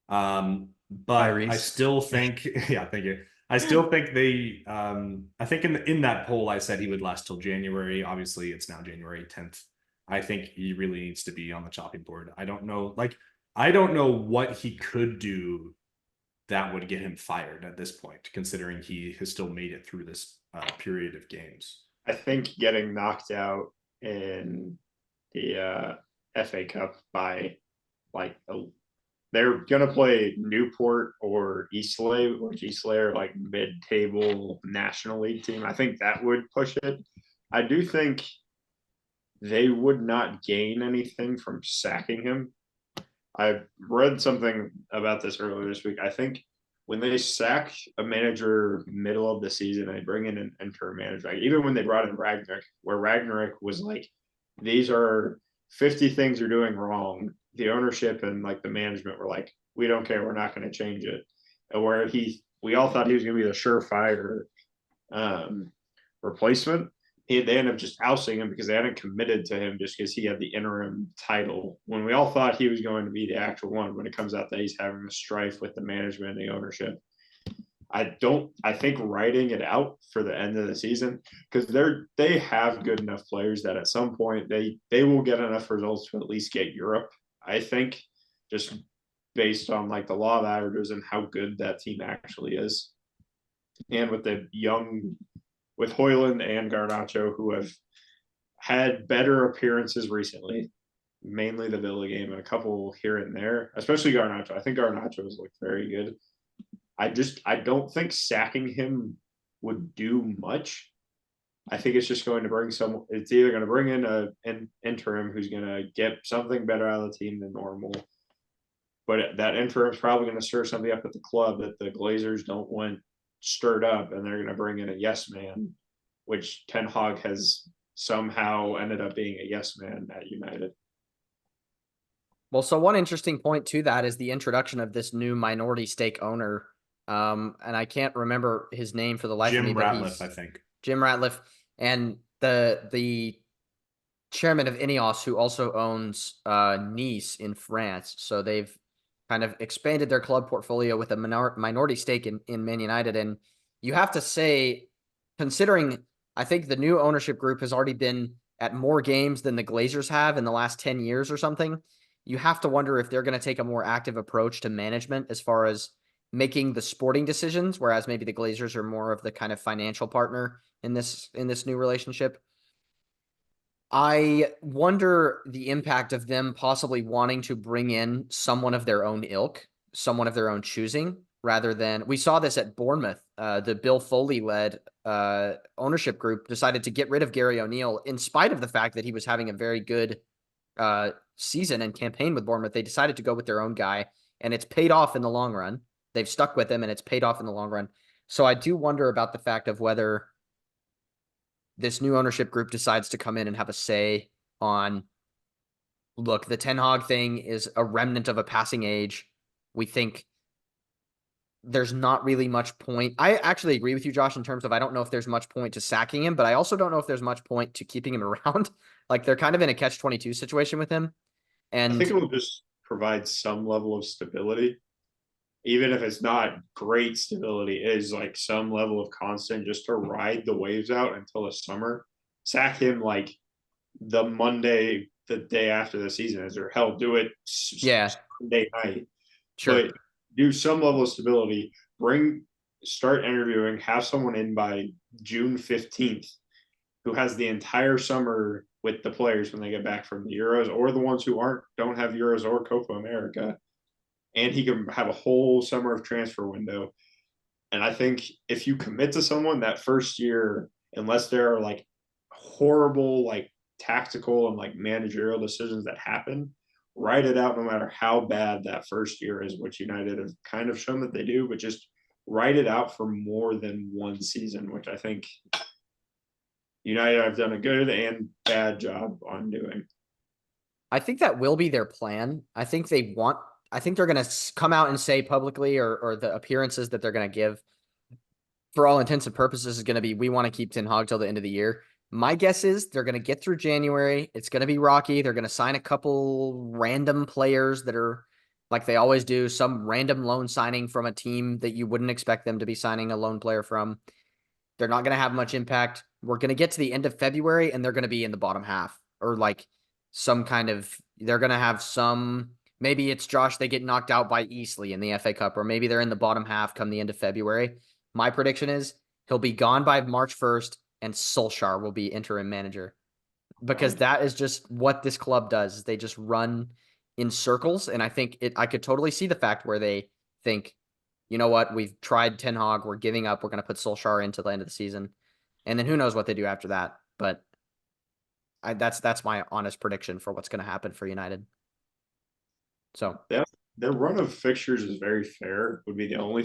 But I still think, yeah, thank you. I still think they, I think in that poll, I said he would last till January. Obviously, it's now January 10th. I think he really needs to be on the chopping board. I don't know what he could do that would get him fired at this point, considering he has still made it through this period of games. I think getting knocked out in the FA Cup by they're gonna play Newport or Eastleigh, which Eastleigh are like mid-table National League team. I think that would push it. I do think they would not gain anything from sacking him. I read something about this earlier this week. I think when they sack a manager middle of the season, they bring in an interim manager. Like, even when they brought in Ragnick, where Ragnick was like, these are 50 things you're doing wrong. The ownership and like the management were like, we don't care, we're not going to change it. And where we all thought he was going to be the surefire replacement. They ended up just ousting him because they hadn't committed to him just because he had the interim title. When we all thought he was going to be the actual one, when it comes out that he's having a strife with the management and the ownership. I think writing it out for the end of the season, because they have good enough players that at some point they will get enough results to at least get Europe. I think, just based on like the law of averages and how good that team actually is. And with with Hoyland and Garnacho, who have had better appearances recently, mainly the Villa game and a couple here and there, especially Garnacho. I think Garnacho has looked very good. I don't think sacking him would do much. I think it's just going to bring it's either going to bring in an interim who's going to get something better out of the team than normal. But that interim is probably going to stir something up at the club that the Glazers don't want stirred up, and they're going to bring in a yes man, which Ten Hag has somehow ended up being a yes man at United. Well, so one interesting point to that is the introduction of this new minority stake owner. And I can't remember his name for the life of me. Jim Ratliff, I think. Jim Ratliff, and the chairman of Ineos, who also owns Nice in France. So they've kind of expanded their club portfolio with a minority stake in Man United. And you have to say, considering I think the new ownership group has already been at more games than the Glazers have in the last 10 years or something, you have to wonder if they're going to take a more active approach to management as far as making the sporting decisions, whereas maybe the Glazers are more of the kind of financial partner in this new relationship. I wonder the impact of them possibly wanting to bring in someone of their own ilk, someone of their own choosing, rather than we saw this at Bournemouth. The Bill Foley led ownership group decided to get rid of Gary O'Neill in spite of the fact that he was having a very good season and campaign with Bournemouth. They decided to go with their own guy, and it's paid off in the long run. They've stuck with him, and it's paid off in the long run. So I do wonder about the fact of whether this new ownership group decides to come in and have a say on, look, the Ten Hag thing is a remnant of a passing age. We think there's not really much point. I actually agree with you, Josh, in terms of I don't know if there's much point to sacking him, but I also don't know if there's much point to keeping him around. Like they're kind of in a catch-22 situation with him. And I think it will just provide some level of stability. Even if it's not great stability, it is like some level of constant just to ride the waves out until the summer. Sack him like the Monday, the day after the season is, or hell, do it Sunday night. Sure. But do some level of stability. Start interviewing, have someone in by June 15th who has the entire summer with the players when they get back from the Euros, or the ones who don't have Euros or Copa America. And he can have a whole summer of transfer window. And I think if you commit to someone that first year, unless there are like horrible, like tactical and like managerial decisions that happen, write it out no matter how bad that first year is, which United have kind of shown that they do, but just write it out for more than one season, which I think United have done a good and bad job on doing. I think that will be their plan. I think they're going to come out and say publicly, or the appearances that they're going to give, for all intents and purposes, is going to be, we want to keep Ten Hag till the end of the year. My guess is they're going to get through January. It's going to be rocky. They're going to sign a couple random players that are, like they always do, some random loan signing from a team that you wouldn't expect them to be signing a loan player from. They're not going to have much impact. We're going to get to the end of February, and they're going to be in the bottom half, or like some kind of, they're going to have some, maybe it's Josh, they get knocked out by Eastleigh in the FA Cup, or maybe they're in the bottom half come the end of February. My prediction is he'll be gone by March 1st, and Solskjaer will be interim manager, because that is just what this club does. They just run in circles. And I think I could totally see the fact where they think, you know what, we've tried Ten Hag, we're giving up, we're going to put Solskjaer into the end of the season. And then who knows what they do after that. But that's my honest prediction for what's going to happen for United. So their run of fixtures is very fair. Would be the only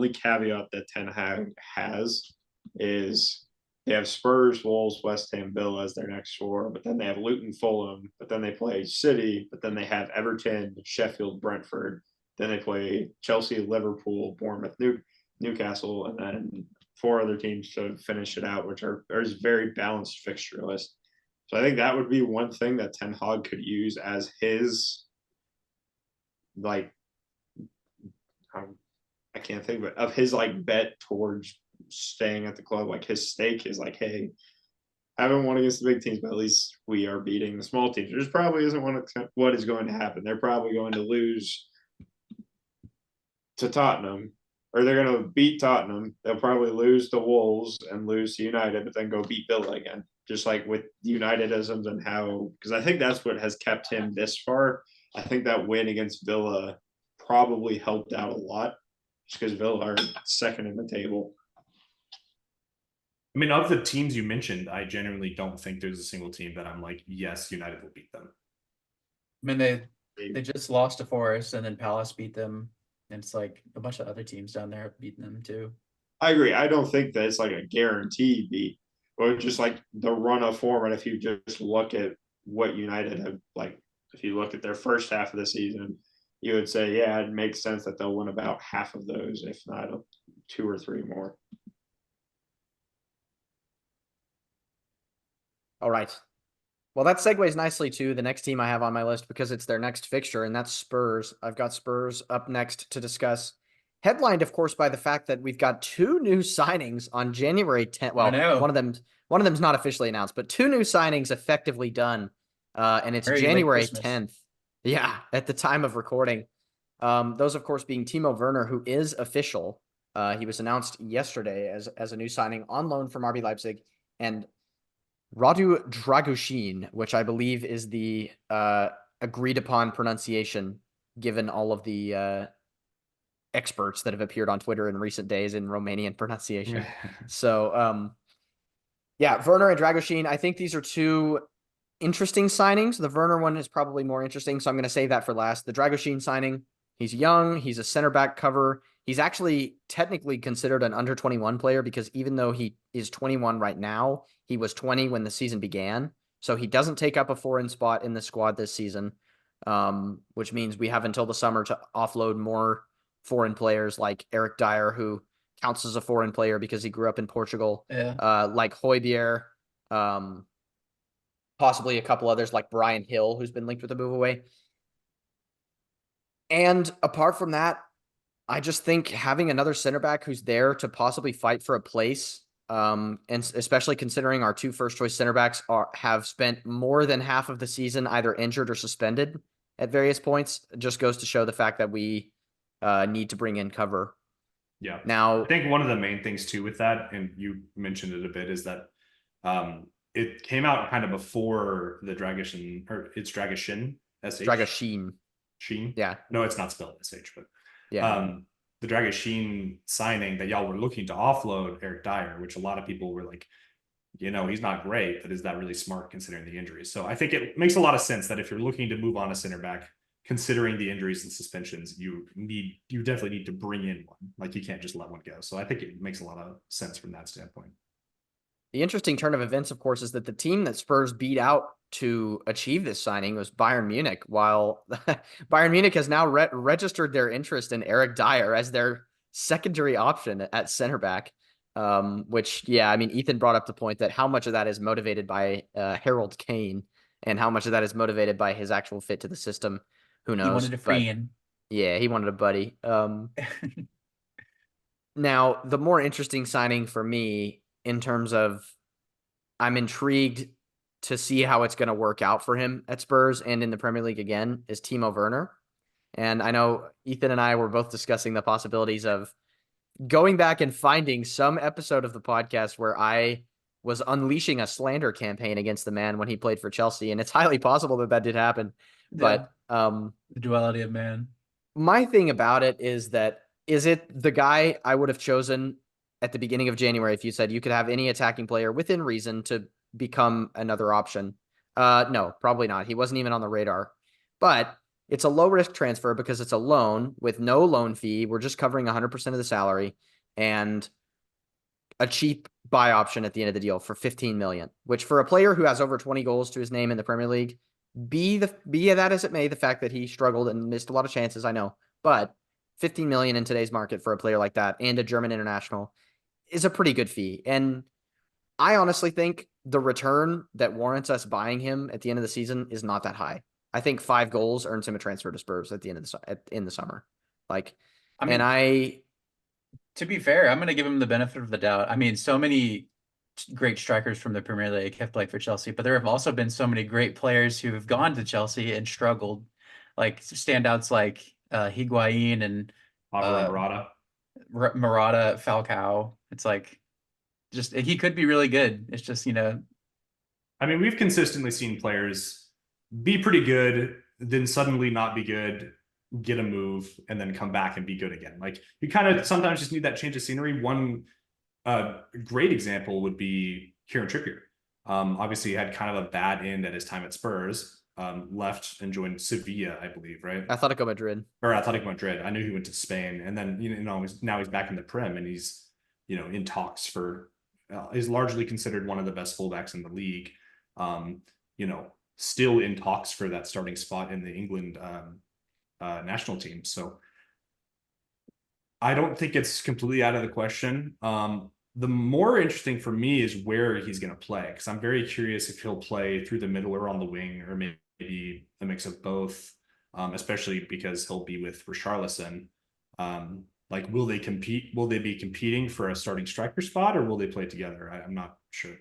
caveat that Ten Hag has is they have Spurs, Wolves, West Ham, Villa as their next four, but then they have Luton, Fulham, but then they play City, but then they have Everton, Sheffield, Brentford, then they play Chelsea, Liverpool, Bournemouth, Newcastle, and then four other teams to finish it out, which are a very balanced fixture list. So I think that would be one thing that Ten Hag could use as his, like, I can't think of his like bet towards staying at the club. Like his stake is like, hey, I haven't won against the big teams, but at least we are beating the small teams. There's probably isn't what is going to happen. They're probably going to lose to Tottenham, or they're going to beat Tottenham. They'll probably lose to Wolves and lose to United, but then go beat Villa again. Just like with Unitedisms and how, because I think that's what has kept him this far. I think that win against Villa probably helped out a lot, just because Villa are second in the table. I mean, of the teams you mentioned, I genuinely don't think there's a single team that I'm like, yes, United will beat them. I mean, they just lost to Forest, and then Palace beat them, and it's like a bunch of other teams down there have beaten them too. I agree. I don't think that it's like a guaranteed beat, but just like the run of form. And if you just look at what United have, like, if you look at their first half of the season, you would say, yeah, it makes sense that they'll win about half of those, if not 2 or 3 more. All right. Well, that segues nicely to the next team I have on my list because it's their next fixture, and that's Spurs. I've got Spurs up next to discuss. Headlined, of course, by the fact that we've got 2 new signings on January 10th. Well, one of them's not officially announced, but 2 new signings effectively done. And it's January 10th. Yeah, at the time of recording. Those, of course, being Timo Werner, who is official. He was announced yesterday as a new signing on loan from RB Leipzig, and Radu Dragushin, which I believe is the agreed upon pronunciation, given all of the experts that have appeared on Twitter in recent days in Romanian pronunciation. So, yeah, Werner and Dragushin, I think these are 2 interesting signings. The Werner one is probably more interesting, so I'm going to save that for last. The Dragushin signing, he's young, he's a center back cover. He's actually technically considered an under 21 player because even though he is 21 right now, he was 20 when the season began. So he doesn't take up a foreign spot in the squad this season, which means we have until the summer to offload more foreign players like Eric Dyer, who counts as a foreign player because he grew up in Portugal, like Højbjerg, possibly a couple others like Brian Hill, who's been linked with a move away. And apart from that, I just think having another center back who's there to possibly fight for a place, and especially considering our 2 first choice center backs have spent more than half of the season either injured or suspended at various points, just goes to show the fact that we need to bring in cover. Yeah. Now, I think one of the main things too with that, and you mentioned it a bit, is that it came out kind of before the Dragushin, or it's Dragushin, S-H? Dragushin. Sheen? Yeah. No, it's not spelled S-H, but yeah. The Dragushin signing that y'all were looking to offload Eric Dyer, which a lot of people were like, he's not great, but is that really smart considering the injuries? So I think it makes a lot of sense that if you're looking to move on a center back, considering the injuries and suspensions, you definitely need to bring in one. Like you can't just let one go. So I think it makes a lot of sense from that standpoint. The interesting turn of events, of course, is that the team that Spurs beat out to achieve this signing was Bayern Munich, while Bayern Munich has now registered their interest in Eric Dyer as their secondary option at center back. Which, yeah, I mean, Ethan brought up the point that how much of that is motivated by Harold Kane and how much of that is motivated by his actual fit to the system. Who knows? He wanted a friend. Yeah, he wanted a buddy. Now, the more interesting signing for me in terms of I'm intrigued to see how it's going to work out for him at Spurs and in the Premier League again is Timo Werner. And I know Ethan and I were both discussing the possibilities of going back and finding some episode of the podcast where I was unleashing a slander campaign against the man when he played for Chelsea. And it's highly possible that did happen. Yeah. But the duality of man. My thing about it is it the guy I would have chosen at the beginning of January if you said you could have any attacking player within reason to become another option? No, probably not. He wasn't even on the radar. But it's a low-risk transfer because it's a loan with no loan fee. We're just covering 100% of the salary and a cheap buy option at the end of the deal for 15 million, which for a player who has over 20 goals to his name in the Premier League, be that as it may, the fact that he struggled and missed a lot of chances, I know, but 15 million in today's market for a player like that and a German international is a pretty good fee. And I honestly think the return that warrants us buying him at the end of the season is not that high. I think 5 goals earns him a transfer to Spurs at the end of in the summer. Like, I mean, and To be fair, I'm going to give him the benefit of the doubt. I mean, so many great strikers from the Premier League have played for Chelsea, but there have also been so many great players who have gone to Chelsea and struggled, like standouts like Higuain and Alvaro uh, Morata. Morata, Falcao. It's like just he could be really good. It's just, I mean, we've consistently seen players be pretty good, then suddenly not be good, get a move, and then come back and be good again. Like you kind of sometimes just need that change of scenery. One great example would be Kieran Trippier. Obviously, he had kind of a bad end at his time at Spurs. Left and joined Sevilla, I believe, right? Atletico Madrid. Or Atletico Madrid. I knew he went to Spain, and then now he's back in the Prem, and he's in talks for. Is largely considered one of the best fullbacks in the league. Still in talks for that starting spot in the England national team. So I don't think it's completely out of the question. The more interesting for me is where he's going to play, because I'm very curious if he'll play through the middle or on the wing, or maybe a mix of both, especially because he'll be with Richarlison. Will they compete? Will they be competing for a starting striker spot, or will they play together? I'm not sure.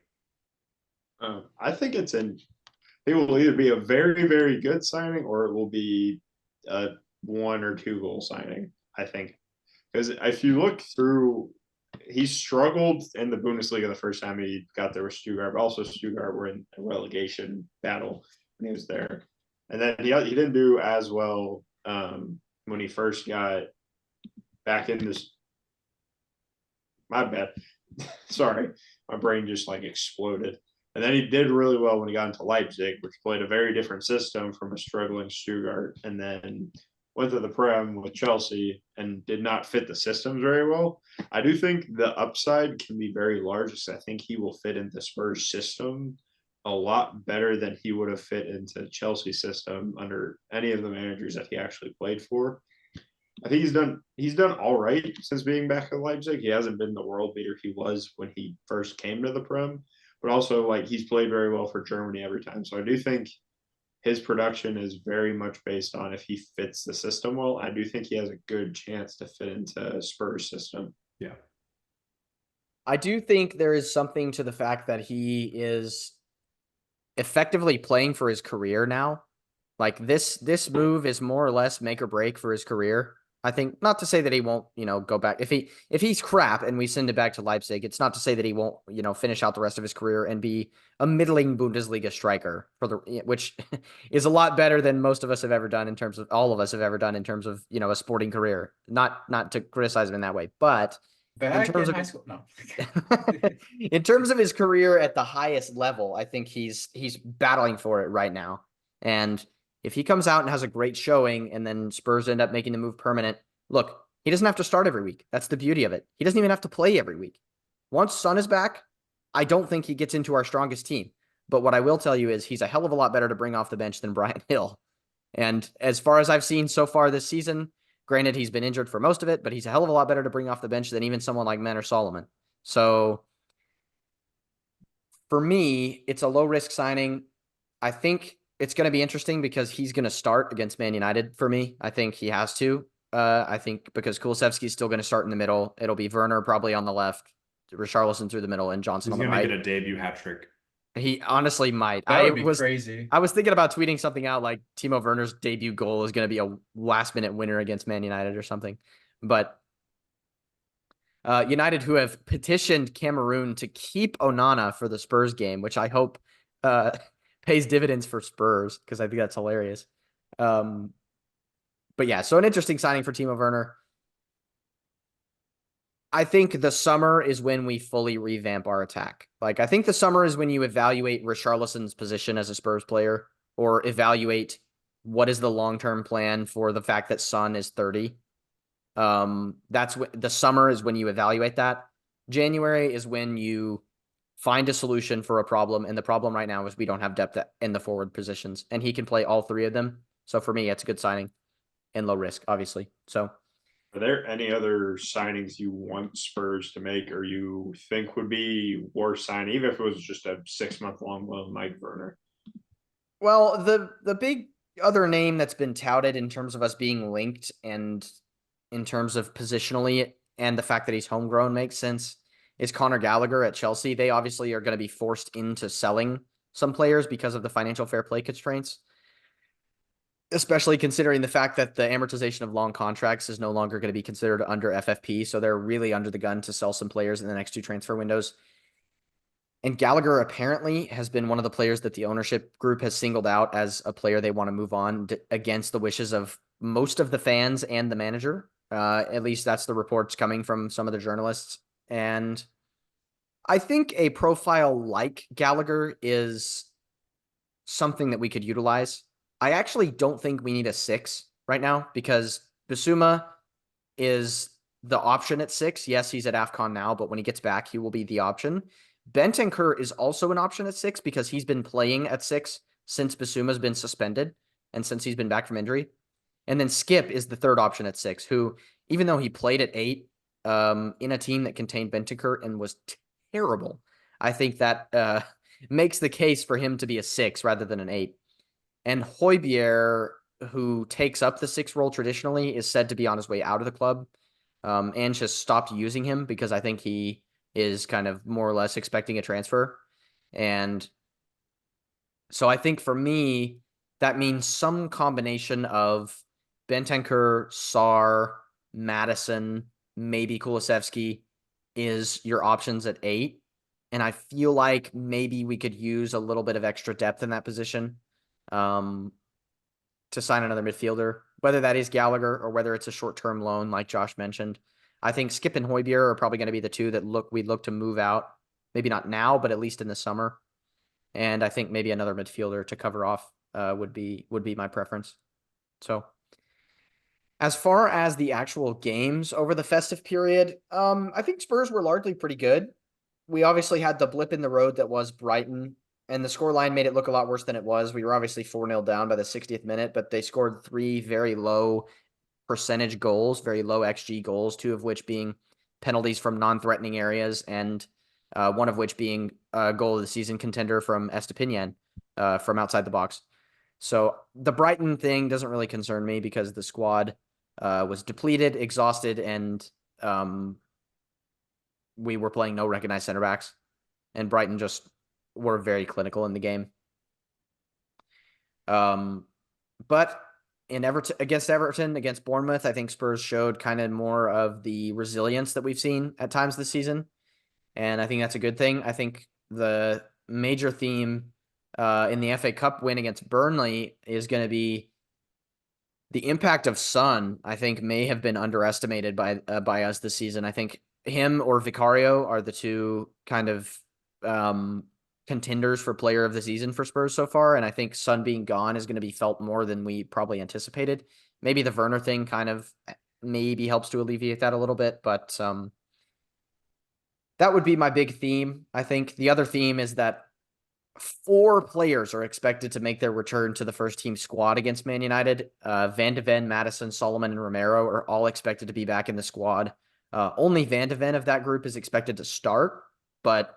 I think it will either be a very, very good signing, or it will be a 1 or 2 goal signing, I think. Because if you look through, he struggled in the Bundesliga the first time he got there with Stuttgart, but also Stuttgart were in a relegation battle when he was there. And then he didn't do as well when he first got back in this. My bad. Sorry, my brain just exploded. And then he did really well when he got into Leipzig, which played a very different system from a struggling Stuttgart, and then went to the Prem with Chelsea and did not fit the systems very well. I do think the upside can be very large, because I think he will fit into Spurs' system a lot better than he would have fit into Chelsea's system under any of the managers that he actually played for. I think he's done all right since being back at Leipzig. He hasn't been the world beater he was when he first came to the Prem, but also he's played very well for Germany every time. So I do think his production is very much based on if he fits the system well. I do think he has a good chance to fit into Spurs' system. Yeah. I do think there is something to the fact that he is effectively playing for his career now. Like this move is more or less make or break for his career. I think, not to say that he won't, go back. If he's crap and we send it back to Leipzig, it's not to say that he won't, finish out the rest of his career and be a middling Bundesliga striker which is a lot better than most of us have ever done in terms of a sporting career. Not to criticize him in that way, but back in terms in of high school, no. in terms of his career at the highest level, I think he's battling for it right now. And if he comes out and has a great showing and then Spurs end up making the move permanent, look, he doesn't have to start every week. That's the beauty of it. He doesn't even have to play every week. Once Son is back, I don't think he gets into our strongest team. But what I will tell you is he's a hell of a lot better to bring off the bench than Brian Hill. And as far as I've seen so far this season, granted, he's been injured for most of it, but he's a hell of a lot better to bring off the bench than even someone like Manor Solomon. So for me, it's a low risk signing. I think it's going to be interesting because he's going to start against Man United for me. I think he has to. I think because Kulusevski's still going to start in the middle. It'll be Werner probably on the left, Richarlison through the middle, and Johnson on the right. He's going to get a debut hat trick. He honestly might. That would be crazy. I was thinking about tweeting something out like Timo Werner's debut goal is going to be a last-minute winner against Man United or something. But United, who have petitioned Cameroon to keep Onana for the Spurs game, which I hope pays dividends for Spurs, because I think that's hilarious. But yeah, so an interesting signing for Timo Werner. I think the summer is when we fully revamp our attack. I think the summer is when you evaluate Richarlison's position as a Spurs player, or evaluate what is the long-term plan for the fact that Son is 30. That's the summer is when you evaluate that. January is when you find a solution for a problem, and the problem right now is we don't have depth in the forward positions, and he can play all three of them. So for me, it's a good signing and low risk, obviously. So, are there any other signings you want Spurs to make, or you think would be worth signing, even if it was just a 6-month-long loan like Werner? Well, the big other name that's been touted in terms of us being linked and in terms of positionally and the fact that he's homegrown makes sense, is Conor Gallagher at Chelsea. They obviously are going to be forced into selling some players because of the financial fair play constraints, especially considering the fact that the amortization of long contracts is no longer going to be considered under FFP. So they're really under the gun to sell some players in the next 2 transfer windows. And Gallagher apparently has been one of the players that the ownership group has singled out as a player they want to move on against the wishes of most of the fans and the manager. At least that's the reports coming from some of the journalists. And I think a profile like Gallagher is something that we could utilize. I actually don't think we need a 6 right now because Bissouma is the option at 6. Yes, he's at AFCON now, but when he gets back, he will be the option. Bentancur is also an option at 6 because he's been playing at 6 since Bissouma's been suspended and since he's been back from injury. And then Skip is the third option at 6, who, even though he played at 8 in a team that contained Bentancur and was terrible, I think that makes the case for him to be a 6 rather than an 8. And Højbjerg, who takes up the 6 role traditionally, is said to be on his way out of the club. Ange has stopped using him because I think he is kind of more or less expecting a transfer. And so I think for me, that means some combination of Bentancur, Sarr, Madison, maybe Kulusevski is your options at 8. And I feel like maybe we could use a little bit of extra depth in that position to sign another midfielder, whether that is Gallagher or whether it's a short-term loan like Josh mentioned. I think Skip and Højbjerg are probably going to be the two that we'd look to move out. Maybe not now, but at least in the summer. And I think maybe another midfielder to cover off would be my preference. So as far as the actual games over the festive period, I think Spurs were largely pretty good. We obviously had the blip in the road that was Brighton, and the scoreline made it look a lot worse than it was. We were obviously 4-0 down by the 60th minute, but they scored 3 very low percentage goals, very low XG goals, 2 of which being penalties from non-threatening areas, and one of which being a goal of the season contender from Estepinian from outside the box. So the Brighton thing doesn't really concern me because the squad was depleted, exhausted, and we were playing no recognized center backs, and Brighton just were very clinical in the game. But in Everton, against Bournemouth, I think Spurs showed kind of more of the resilience that we've seen at times this season. And I think that's a good thing. I think the major theme in the FA Cup win against Burnley is going to be the impact of Son. I think may have been underestimated by us this season. I think him or Vicario are the two kind of contenders for player of the season for Spurs so far. And I think Son being gone is going to be felt more than we probably anticipated. Maybe the Werner thing kind of maybe helps to alleviate that a little bit, but that would be my big theme. I think the other theme is that 4 players are expected to make their return to the first team squad against Man United. Van de Ven, Madison, Solomon, and Romero are all expected to be back in the squad. Only Van de Ven of that group is expected to start, but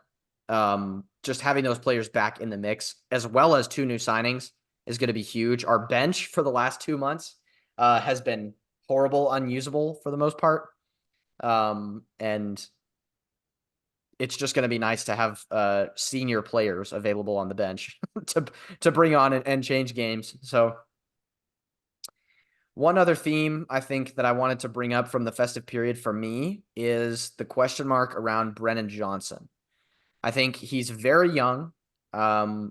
just having those players back in the mix, as well as 2 new signings, is going to be huge. Our bench for the last 2 months has been horrible, unusable for the most part. And it's just going to be nice to have senior players available on the bench to bring on and change games. So one other theme I think that I wanted to bring up from the festive period for me is the question mark around Brennan Johnson. I think he's very young.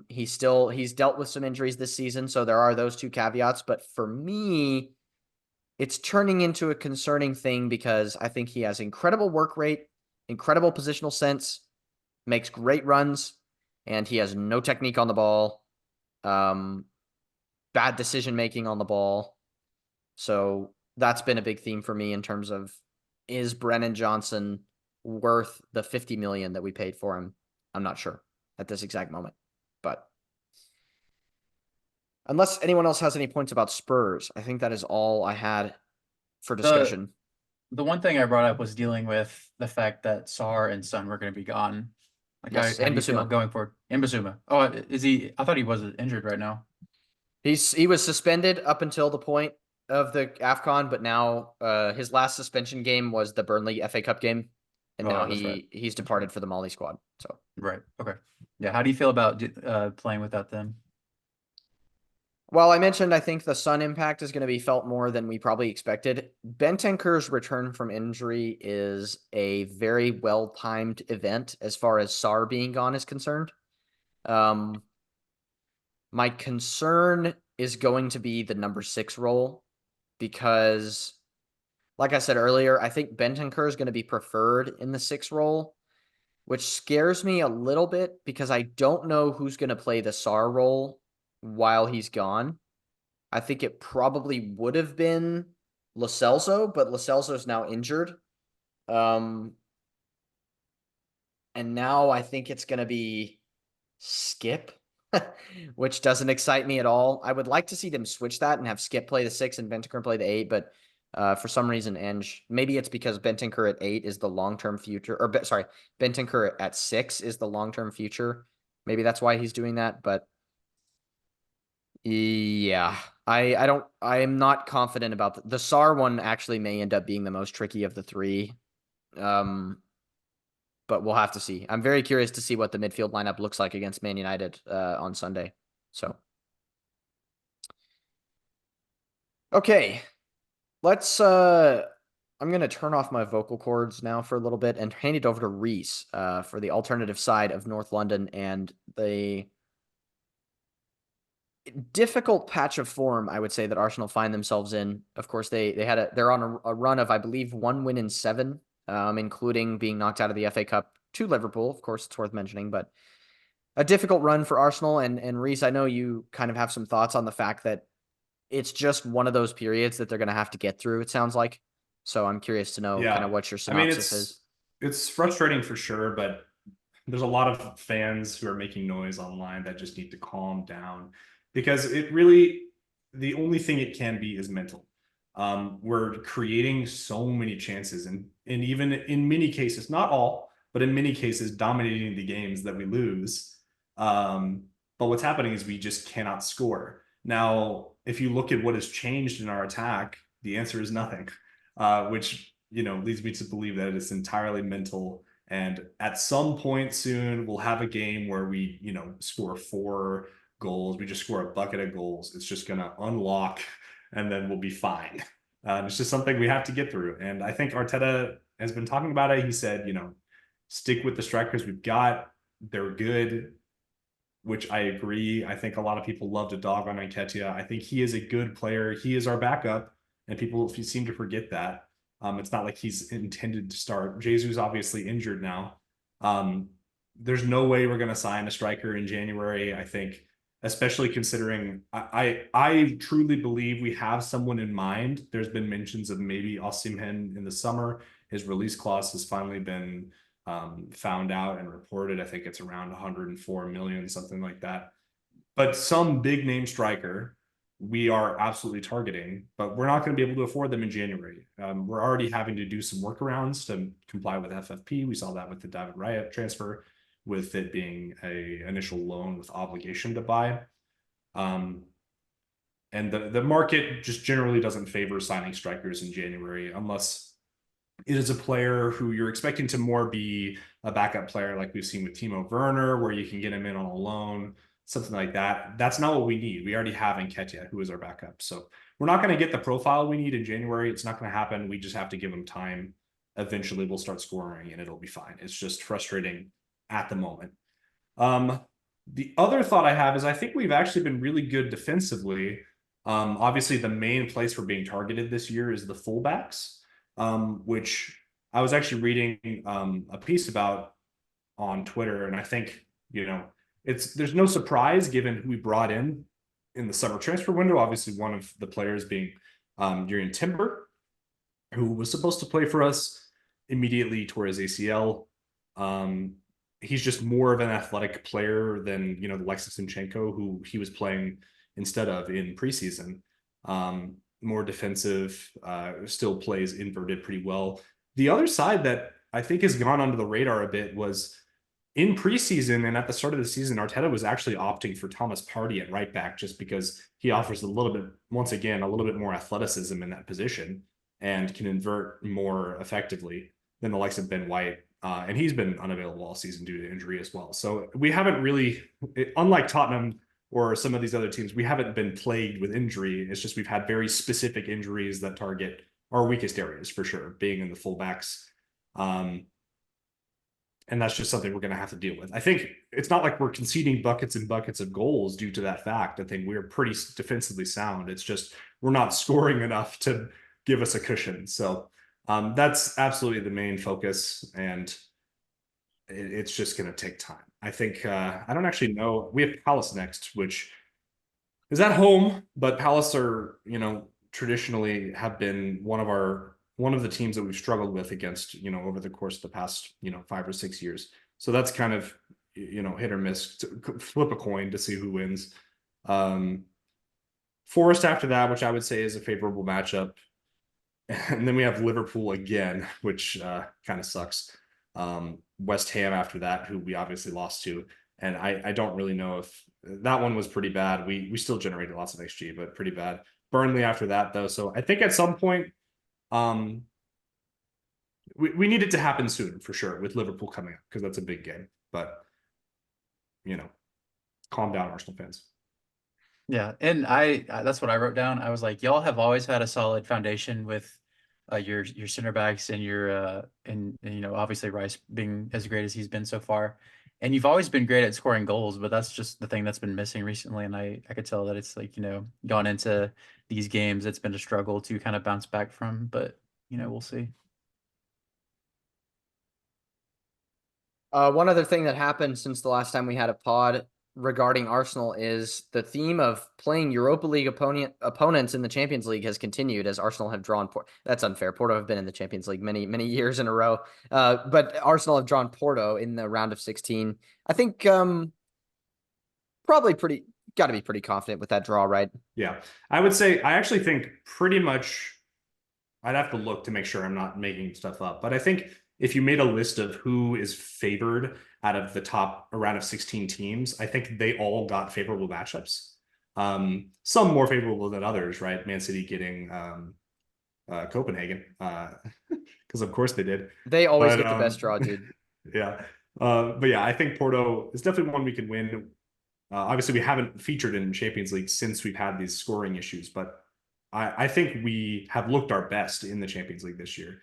He's dealt with some injuries this season, so there are those 2 caveats. But for me, it's turning into a concerning thing because I think he has incredible work rate, incredible positional sense, makes great runs, and he has no technique on the ball, bad decision-making on the ball. So that's been a big theme for me in terms of, is Brennan Johnson worth the 50 million that we paid for him? I'm not sure at this exact moment, but unless anyone else has any points about Spurs, I think that is all I had for discussion. The one thing I brought up was dealing with the fact that Sarr and Son were going to be gone. Like, Yes, how and do you feel Bissouma. going forward? And Bissouma. Oh, is he? I thought he was injured right now. He was suspended up until the point of the AFCON, but now his last suspension game was the Burnley FA Cup game, and now that's right. he's departed for the Mali squad. So Right. Okay. Yeah. How do you feel about playing without them? Well, I mentioned I think the Sun impact is going to be felt more than we probably expected. Bentanker's return from injury is a very well-timed event as far as Sar being gone is concerned. My concern is going to be the number 6 role because, like I said earlier, I think Bentancur is going to be preferred in the 6 role, which scares me a little bit because I don't know who's going to play the Sar role while he's gone. I think it probably would have been Lo Celso, but Lo Celso is now injured. And now I think it's going to be Skip, which doesn't excite me at all. I would like to see them switch that and have Skip play the 6 and Bentancur play the 8, but for some reason, maybe it's because Bentancur at 8 is the long-term future, or sorry, Bentancur at 6 is the long-term future. Maybe that's why he's doing that, but yeah, I'm not confident about the SAR one. Actually may end up being the most tricky of the 3. But we'll have to see. I'm very curious to see what the midfield lineup looks like against Man United on Sunday. So, okay, let's I'm going to turn off my vocal cords now for a little bit and hand it over to Reese for the alternative side of North London and the difficult patch of form, I would say, that Arsenal find themselves in. Of course, they're on a run of, I believe, 1 win in 7, including being knocked out of the FA Cup to Liverpool. Of course, it's worth mentioning, but a difficult run for Arsenal. And Reese, I know you kind of have some thoughts on the fact that it's just one of those periods that they're going to have to get through, it sounds like. So I'm curious to know kind of what your synopsis is. It's frustrating for sure, but there's a lot of fans who are making noise online that just need to calm down, because the only thing it can be is mental. We're creating so many chances, and even in many cases, not all, but in many cases, dominating the games that we lose. But what's happening is we just cannot score. Now, if you look at what has changed in our attack, the answer is nothing, which leads me to believe that it's entirely mental. And at some point soon, we'll have a game where we, score 4 goals. We just score a bucket of goals. It's just going to unlock, and then we'll be fine. It's just something we have to get through. And I think Arteta has been talking about it. He said, stick with the strikers we've got. They're good, which I agree. I think a lot of people love to dog on Nketiah. I think he is a good player. He is our backup, and people seem to forget that. It's not like he's intended to start. Jesus obviously injured now. There's no way we're going to sign a striker in January, I think, especially considering I truly believe we have someone in mind. There's been mentions of maybe Osimhen in the summer. His release clause has finally been found out and reported. I think it's around 104 million, something like that. But some big name striker we are absolutely targeting, but we're not going to be able to afford them in January. We're already having to do some workarounds to comply with FFP. We saw that with the David Raya transfer, with it being a initial loan with obligation to buy. And the market just generally doesn't favor signing strikers in January unless it is a player who you're expecting to more be a backup player, like we've seen with Timo Werner, where you can get him in on a loan, something like that. That's not what we need. We already have Nketiah, who is our backup. So we're not going to get the profile we need in January. It's not going to happen. We just have to give him time. Eventually we'll start scoring and it'll be fine. It's just frustrating at the moment. The other thought I have is I think we've actually been really good defensively. Obviously the main place we're being targeted this year is the fullbacks, which I was actually reading a piece about on Twitter. And I think, there's no surprise given who we brought in the summer transfer window. Obviously, one of the players being Jurrien Timber, who was supposed to play for us, immediately tore his ACL. He's just more of an athletic player than the likes of Zinchenko, who he was playing instead of in preseason. More defensive, still plays inverted pretty well. The other side that I think has gone under the radar a bit was in preseason and at the start of the season, Arteta was actually opting for Thomas Partey at right back just because he offers a little bit, once again, a little bit more athleticism in that position and can invert more effectively than the likes of Ben White. And he's been unavailable all season due to injury as well. So we haven't really, unlike Tottenham or some of these other teams, we haven't been plagued with injury. It's just we've had very specific injuries that target our weakest areas for sure, being in the fullbacks. And that's just something we're going to have to deal with. I think it's not like we're conceding buckets and buckets of goals due to that fact. I think we're pretty defensively sound. It's just we're not scoring enough to give us a cushion. So that's absolutely the main focus, and it's just going to take time. I think I don't actually know. We have Palace next, which is at home, but Palace are, traditionally have been one of the teams that we've struggled with against, over the course of the past, 5 or 6 years. So that's kind of, hit or miss, flip a coin to see who wins. Forest after that, which I would say is a favorable matchup. And then we have Liverpool again, which kind of sucks. West Ham after that, who we obviously lost to. And I don't really know if that one was pretty bad. We still generated lots of XG, but pretty bad. Burnley after that, though. So I think at some point, we need it to happen soon for sure with Liverpool coming up, because that's a big game. But calm down, Arsenal fans. Yeah, and I that's what I wrote down. I was like, y'all have always had a solid foundation with your center backs and your and obviously Rice being as great as he's been so far. And you've always been great at scoring goals, but that's just the thing that's been missing recently. And I could tell that it's like, gone into these games, it's been a struggle to kind of bounce back from, but we'll see. One other thing that happened since the last time we had a pod regarding Arsenal is the theme of playing Europa League opponents in the Champions League has continued as Arsenal have drawn. That's unfair. Porto have been in the Champions League many years in a row. But Arsenal have drawn Porto in the round of 16. I think probably got to be pretty confident with that draw, right? Yeah, I would say I actually think pretty much. I'd have to look to make sure I'm not making stuff up, but I think if you made a list of who is favored out of the top round of 16 teams, I think they all got favorable matchups. Some more favorable than others, right? Man City getting Copenhagen, because of course they did. They always get the best draw, dude. Yeah. But yeah, I think Porto is definitely one we can win. Obviously, we haven't featured in Champions League since we've had these scoring issues, but I think we have looked our best in the Champions League this year.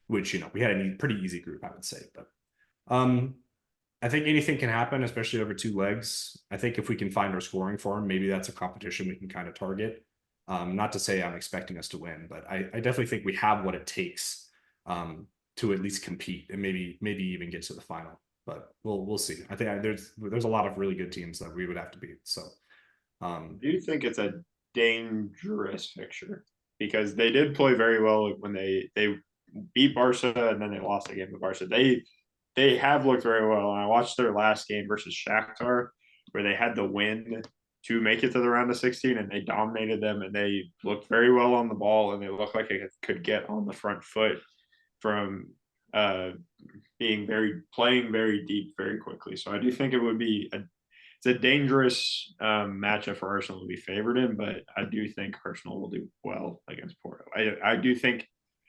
Which, we had a pretty easy group, I would say. But I think anything can happen, especially over 2 legs. I think if we can find our scoring form, maybe that's a competition we can kind of target. Not to say I'm expecting us to win, but I definitely think we have what it takes to at least compete and maybe even get to the final. But we'll see. I think there's a lot of really good teams that we would have to beat. So do you think it's a dangerous fixture? Because they did play very well when they beat Barca and then they lost the game to Barca. They have looked very well. And I watched their last game versus Shakhtar, where they had the win to make it to the round of 16, and they dominated them, and they looked very well on the ball, and they looked like they could get on the front foot from playing very deep very quickly. So I do think it would be it's a dangerous matchup for Arsenal to be favored in, but I do think Arsenal will do well against Porto. I do think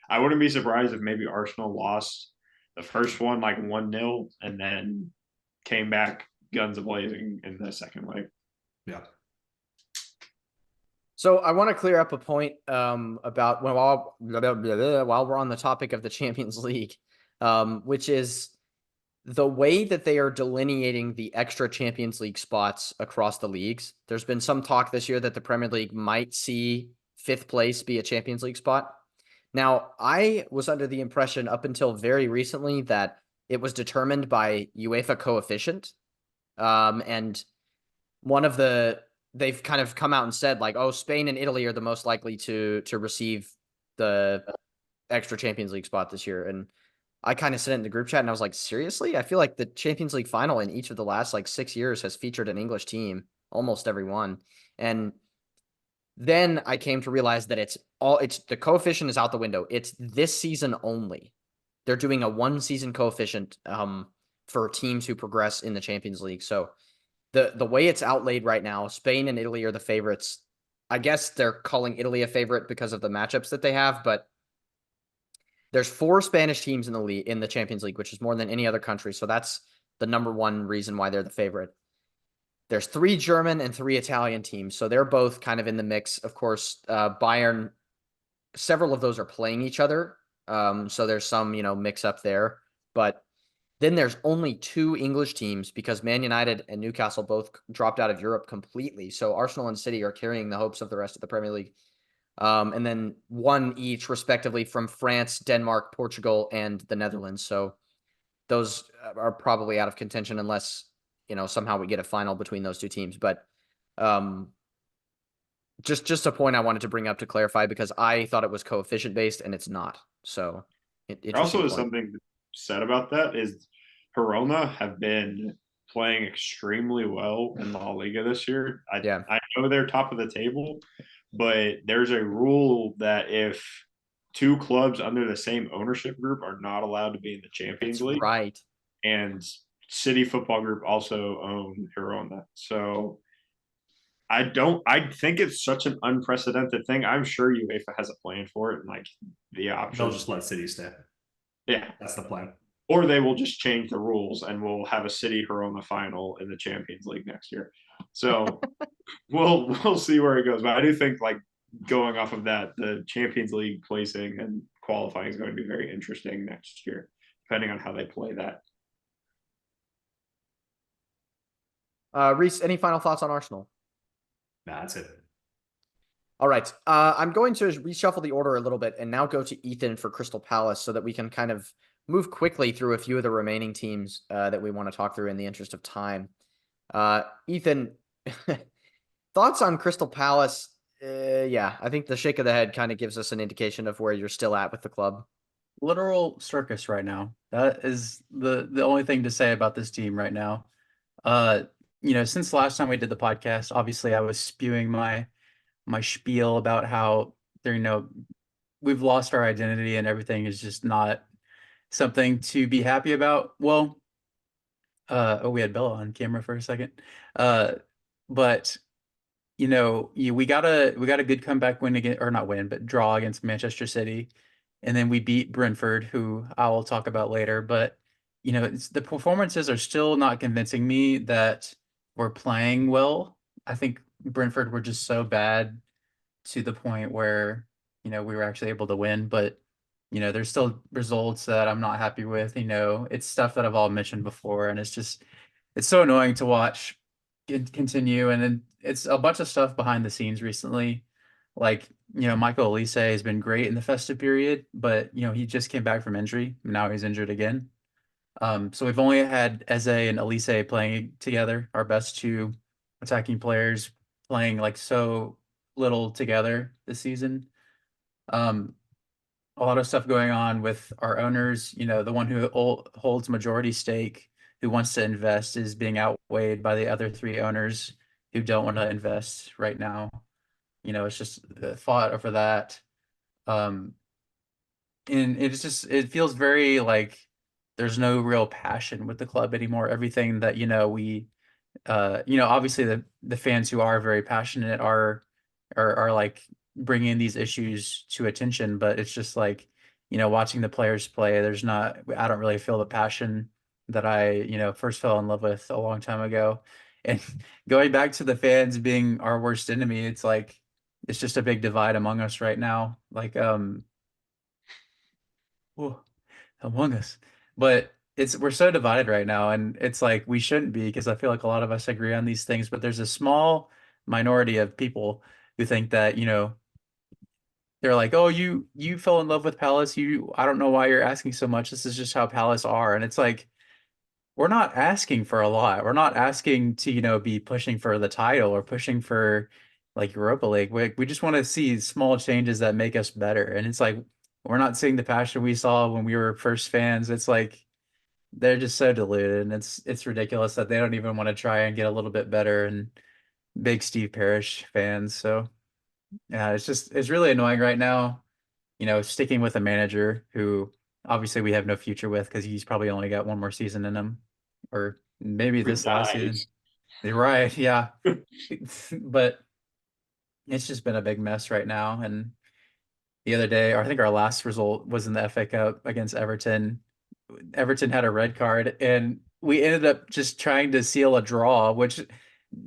I wouldn't be surprised if maybe Arsenal lost the first one like 1-0 and then came back guns a-blazing in the second leg. Yeah. So I want to clear up a point about while we're on the topic of the Champions League, which is the way that they are delineating the extra Champions League spots across the leagues. There's been some talk this year that the Premier League might see 5th place be a Champions League spot. Now, I was under the impression up until very recently that it was determined by UEFA coefficient. And they've kind of come out and said like, oh, Spain and Italy are the most likely to receive the extra Champions League spot this year. And I kind of sent it in the group chat and I was like, seriously? I feel like the Champions League final in each of the last 6 years has featured an English team, almost every one. And then I came to realize that it's the coefficient is out the window. It's this season only. They're doing a 1 season coefficient for teams who progress in the Champions League. So the way it's outlaid right now, Spain and Italy are the favorites. I guess they're calling Italy a favorite because of the matchups that they have, but there's 4 Spanish teams in the league, in the Champions League, which is more than any other country. So that's the number one reason why they're the favorite. There's 3 German and 3 Italian teams. So they're both kind of in the mix. Of course, Bayern, several of those are playing each other. So there's some, mix up there. But then there's only 2 English teams because Man United and Newcastle both dropped out of Europe completely. So Arsenal and City are carrying the hopes of the rest of the Premier League. And then 1 each, respectively, from France, Denmark, Portugal, and the Netherlands. So those are probably out of contention unless, somehow we get a final between those 2 teams. But just a point I wanted to bring up to clarify because I thought it was coefficient based and it's not. So There also is something said about that is Girona have been playing extremely well in La Liga this year. I know they're top of the table, but there's a rule that if 2 clubs under the same ownership group are not allowed to be in the Champions League. Right. And City Football Group also own Girona. So I think it's such an unprecedented thing. I'm sure UEFA has a plan for it and like the option. They'll just let City stay. Yeah. That's the plan. Or they will just change the rules and we'll have a City Girona final in the Champions League next year. So we'll see where it goes. But I do think like going off of that, the Champions League placing and qualifying is going to be very interesting next year, depending on how they play that. Reese, any final thoughts on Arsenal? Nah, that's it. All right. I'm going to reshuffle the order a little bit and now go to Ethan for Crystal Palace so that we can kind of move quickly through a few of the remaining teams that we want to talk through in the interest of time. Ethan, thoughts on Crystal Palace? Yeah, I think the shake of the head kind of gives us an indication of where you're still at with the club. Literal circus right now. That is the only thing to say about this team right now. Since last time we did the podcast, obviously I was spewing my spiel about how we've lost our identity and everything is just not something to be happy about. Well, we had Bella on camera for a second. But we got a good comeback win again, or not win, but draw against Manchester City. And then we beat Brentford, who I will talk about later. But, the performances are still not convincing me that we're playing well. I think Brentford were just so bad to the point where, we were actually able to win. But, there's still results that I'm not happy with. It's stuff that I've all mentioned before. And it's so annoying to watch continue. And then it's a bunch of stuff behind the scenes recently. Like, Michael Elise has been great in the festive period, but, he just came back from injury. Now he's injured again. So we've only had Eze and Elise playing together, our best 2 attacking players playing like so little together this season. A lot of stuff going on with our owners. The one who holds majority stake, who wants to invest, is being outweighed by the other 3 owners who don't want to invest right now. It's just fought over that. And it feels very like there's no real passion with the club anymore. Everything that, we, obviously the fans who are very passionate are like bringing these issues to attention, but it's just like, watching the players play, I don't really feel the passion that I, first fell in love with a long time ago. And going back to the fans being our worst enemy, it's like, it's just a big divide among us right now. Like, among us, but we're so divided right now, and it's like we shouldn't be, because I feel like a lot of us agree on these things, but there's a small minority of people who think that, they're like, oh, you fell in love with Palace. I don't know why you're asking so much. This is just how Palace are. And it's like, we're not asking for a lot. We're not asking to, be pushing for the title or pushing for like Europa League. We just want to see small changes that make us better. And it's like, we're not seeing the passion we saw when we were first fans. It's like, they're just so diluted, and it's ridiculous that they don't even want to try and get a little bit better, and big Steve Parish fans. So yeah, it's really annoying right now, sticking with a manager who obviously we have no future with because he's probably only got 1 more season in him. or maybe We this last died. season. Right, yeah. But it's just been a big mess right now. And the other day, or I think our last result was in the FA Cup against Everton. Everton had a red card, and we ended up just trying to seal a draw, which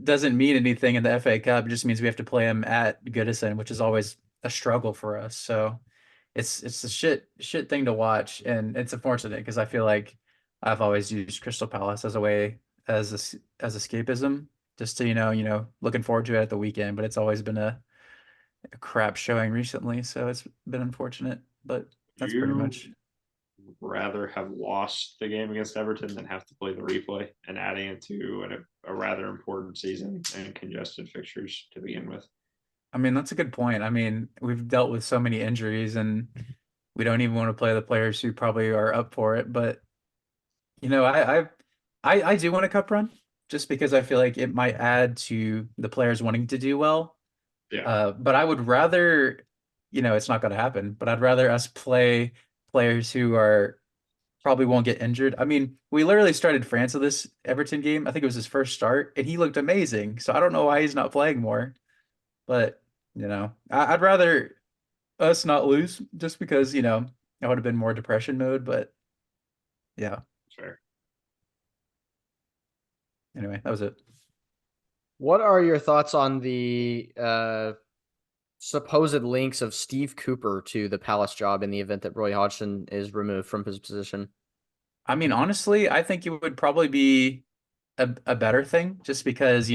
doesn't mean anything in the FA Cup. It just means we have to play them at Goodison, which is always a struggle for us. So it's a shit thing to watch, and it's unfortunate because I feel like I've always used Crystal Palace as a way as escapism, just to looking forward to it at the weekend. But it's always been a crap showing recently, so it's been unfortunate. But Do that's pretty you much. rather have lost the game against Everton than have to play the replay and adding it to a rather important season and congested fixtures to begin with? I mean, that's a good point. I mean, we've dealt with so many injuries, and we don't even want to play the players who probably are up for it. But I do want a cup run just because I feel like it might add to the players wanting to do well. Yeah. But I would rather, it's not going to happen, but I'd rather us play players who are probably won't get injured. I mean, we literally started France with this Everton game. I think it was his first start, and he looked amazing. So I don't know why he's not playing more. But, I'd rather us not lose just because, I would have been more depression mode. But yeah, Fair. anyway, that was it. What are your thoughts on the supposed links of Steve Cooper to the Palace job in the event that Roy Hodgson is removed from his position? I mean, honestly, I think it would probably be a better thing just because,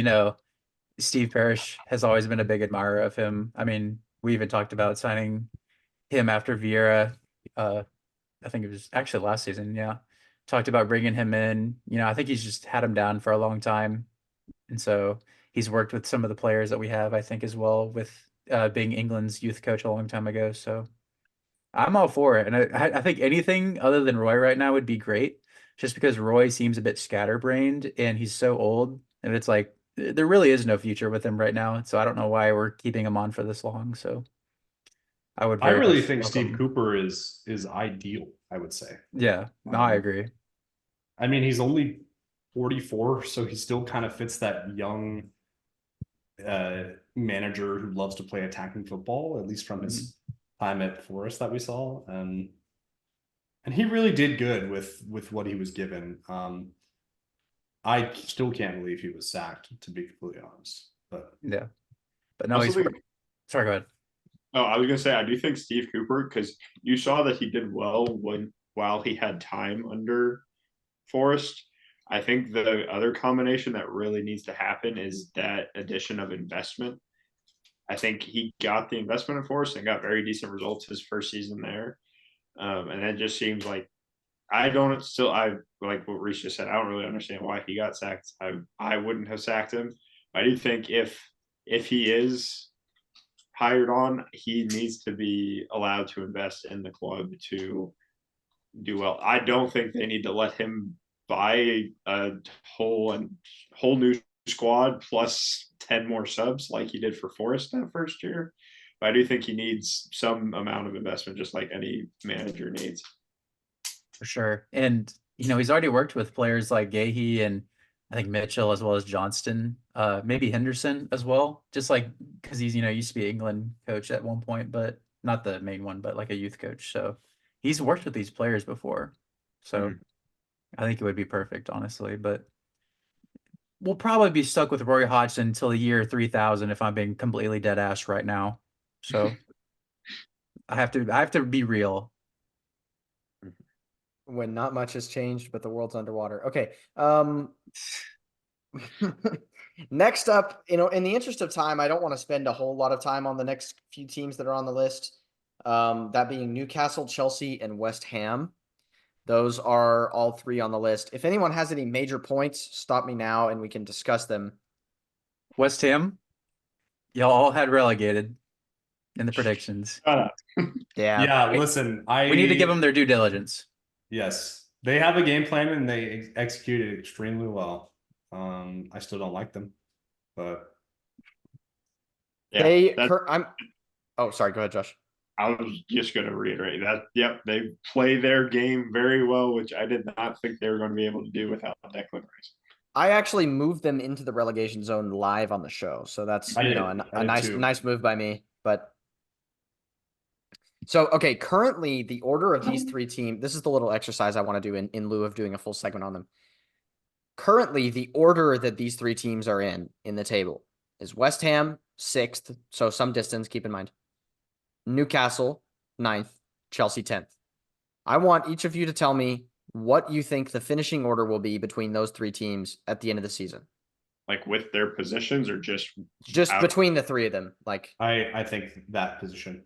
Steve Parrish has always been a big admirer of him. I mean, we even talked about signing him after Vieira. I think it was actually last season. Yeah. Talked about bringing him in. I think he's just had him down for a long time. And so he's worked with some of the players that we have, I think, as well, with being England's youth coach a long time ago. So I'm all for it. And I think anything other than Roy right now would be great just because Roy seems a bit scatterbrained and he's so old. And it's like, there really is no future with him right now. So I don't know why we're keeping him on for this long. So I would I very really much think Steve welcome. Cooper is ideal, I would say. Yeah, no, I agree. I mean, he's only 44, so he still kind of fits that young manager who loves to play attacking football, at least from his time at Forest that we saw. And he really did good with what he was given. I still can't believe he was sacked, to be completely honest. But Yeah. But I no, also he's think, sorry, go ahead. oh, I was gonna say I do think Steve Cooper, because you saw that he did well while he had time under Forest. I think the other combination that really needs to happen is that addition of investment. I think he got the investment in Forest and got very decent results his first season there. And it just seems like I like what Reese just said. I don't really understand why he got sacked. I wouldn't have sacked him. I do think if he is hired on, he needs to be allowed to invest in the club to do well. I don't think they need to let him buy a whole new squad plus 10 more subs like he did for Forest that first year. But I do think he needs some amount of investment, just like any manager needs. For sure. And he's already worked with players like Gahey and I think Mitchell as well as Johnston, maybe Henderson as well. Just like because he's used to be England coach at one point, but not the main one, but like a youth coach. So he's worked with these players before. So I think it would be perfect, honestly. But we'll probably be stuck with Roy Hodgson until the year 3000 if I'm being completely dead ass right now. So I have to be real. When not much has changed, but the world's underwater. Okay. Next up, in the interest of time, I don't want to spend a whole lot of time on the next few teams that are on the list. That being Newcastle, Chelsea, and West Ham. Those are all three on the list. If anyone has any major points, stop me now and we can discuss them. West Ham, y'all all had relegated in the predictions. Yeah. listen, We need to give them their due diligence. Yes, they have a game plan and they executed it extremely well. I still don't like them, but Yeah, I'm. Oh, sorry. Go ahead, Josh. I was just going to reiterate that. Yep, they play their game very well, which I did not think they were going to be able to do without Declan Rice. I actually moved them into the relegation zone live on the show, so that's I you did. know I a did nice too. nice move by me. But so okay, currently the order of these three teams. This is the little exercise I want to do in lieu of doing a full segment on them. Currently, the order that these three teams are in the table is West Ham 6th, so some distance. Keep in mind, Newcastle 9th, Chelsea 10th. I want each of you to tell me what you think the finishing order will be between those three teams at the end of the season. Like with their positions or just Just between the three of them. Like, I think that position.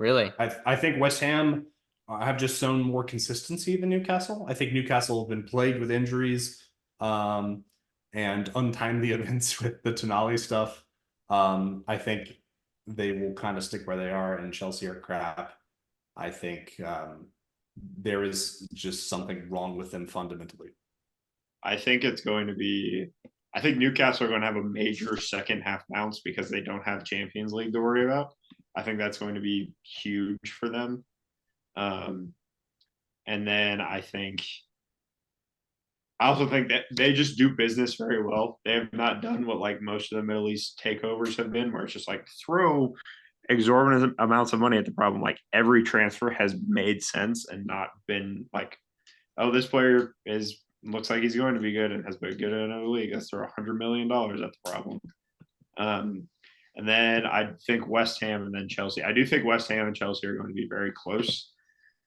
really? I think West Ham have just shown more consistency than Newcastle. I think Newcastle have been plagued with injuries and untimely events with the Tonali stuff. I think they will kind of stick where they are, and Chelsea are crap. I think there is just something wrong with them fundamentally. I think it's going to be. I think Newcastle are going to have a major second half bounce because they don't have Champions League to worry about. I think that's going to be huge for them. And then I also think that they just do business very well. They have not done what like most of the Middle East takeovers have been, where it's just like throw exorbitant amounts of money at the problem. Like every transfer has made sense and not been like, oh, this player looks like he's going to be good and has been good in another league. Let's throw $100 million at the problem. And then I think West Ham and then Chelsea. I do think West Ham and Chelsea are going to be very close.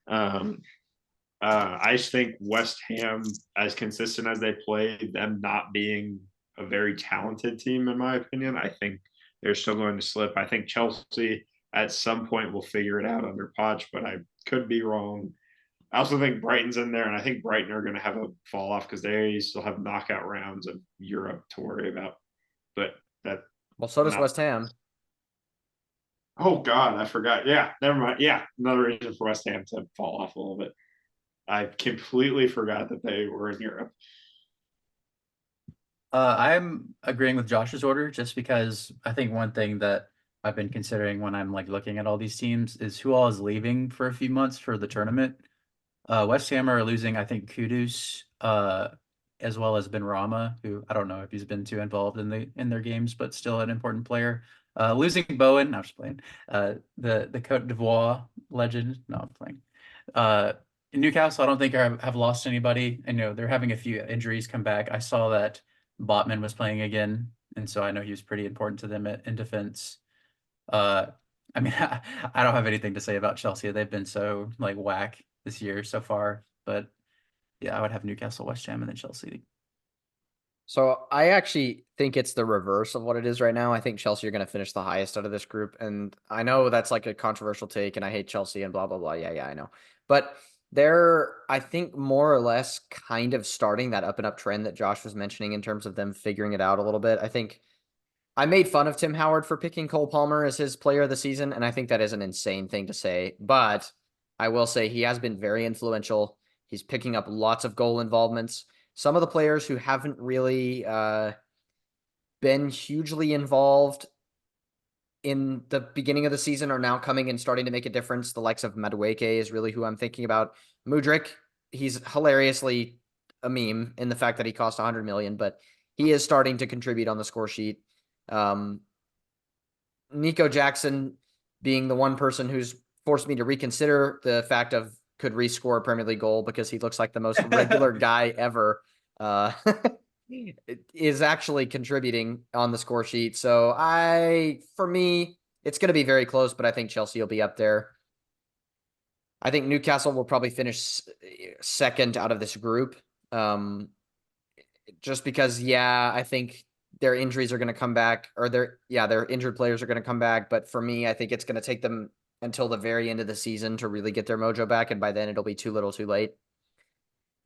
I just think West Ham, as consistent as they play, them not being a very talented team, in my opinion, I think they're still going to slip. I think Chelsea at some point will figure it out under Poch, but I could be wrong. I also think Brighton's in there, and I think Brighton are going to have a fall off because they still have knockout rounds of Europe to worry about. But that. Well, so does West Ham. Oh God, I forgot. Yeah, never mind. Yeah, another reason for West Ham to fall off a little bit. I completely forgot that they were in Europe. I'm agreeing with Josh's order just because I think one thing that I've been considering when I'm like looking at all these teams is who all is leaving for a few months for the tournament. West Ham are losing, I think, Kudus, as well as Ben Rama, who I don't know if he's been too involved in their games, but still an important player. Losing Bowen, I'm just playing. The Cote d'Ivoire legend, no, I'm playing. In Newcastle, I don't think I have lost anybody. I know they're having a few injuries come back. I saw that Botman was playing again, and so I know he was pretty important to them in defense. I mean, I don't have anything to say about Chelsea. They've been so like whack this year so far, but yeah, I would have Newcastle, West Ham, and then Chelsea. So I actually think it's the reverse of what it is right now. I think Chelsea are going to finish the highest out of this group. And I know that's like a controversial take and I hate Chelsea and blah, blah, blah. Yeah, I know. But they're, I think, more or less kind of starting that up and up trend that Josh was mentioning in terms of them figuring it out a little bit. I think I made fun of Tim Howard for picking Cole Palmer as his player of the season. And I think that is an insane thing to say. But I will say he has been very influential. He's picking up lots of goal involvements. Some of the players who haven't really been hugely involved in the beginning of the season are now coming and starting to make a difference. The likes of Madueke is really who I'm thinking about. Mudryk, he's hilariously a meme in the fact that he cost 100 million, but he is starting to contribute on the score sheet. Nico Jackson being the one person who's forced me to reconsider the fact of could rescore a Premier League goal because he looks like the most regular guy ever, is actually contributing on the score sheet. So for me, it's going to be very close, but I think Chelsea will be up there. I think Newcastle will probably finish second out of this group. Just because, I think their injuries are going to come back, or their injured players are going to come back. But for me, I think it's going to take them until the very end of the season to really get their mojo back. And by then it'll be too little too late.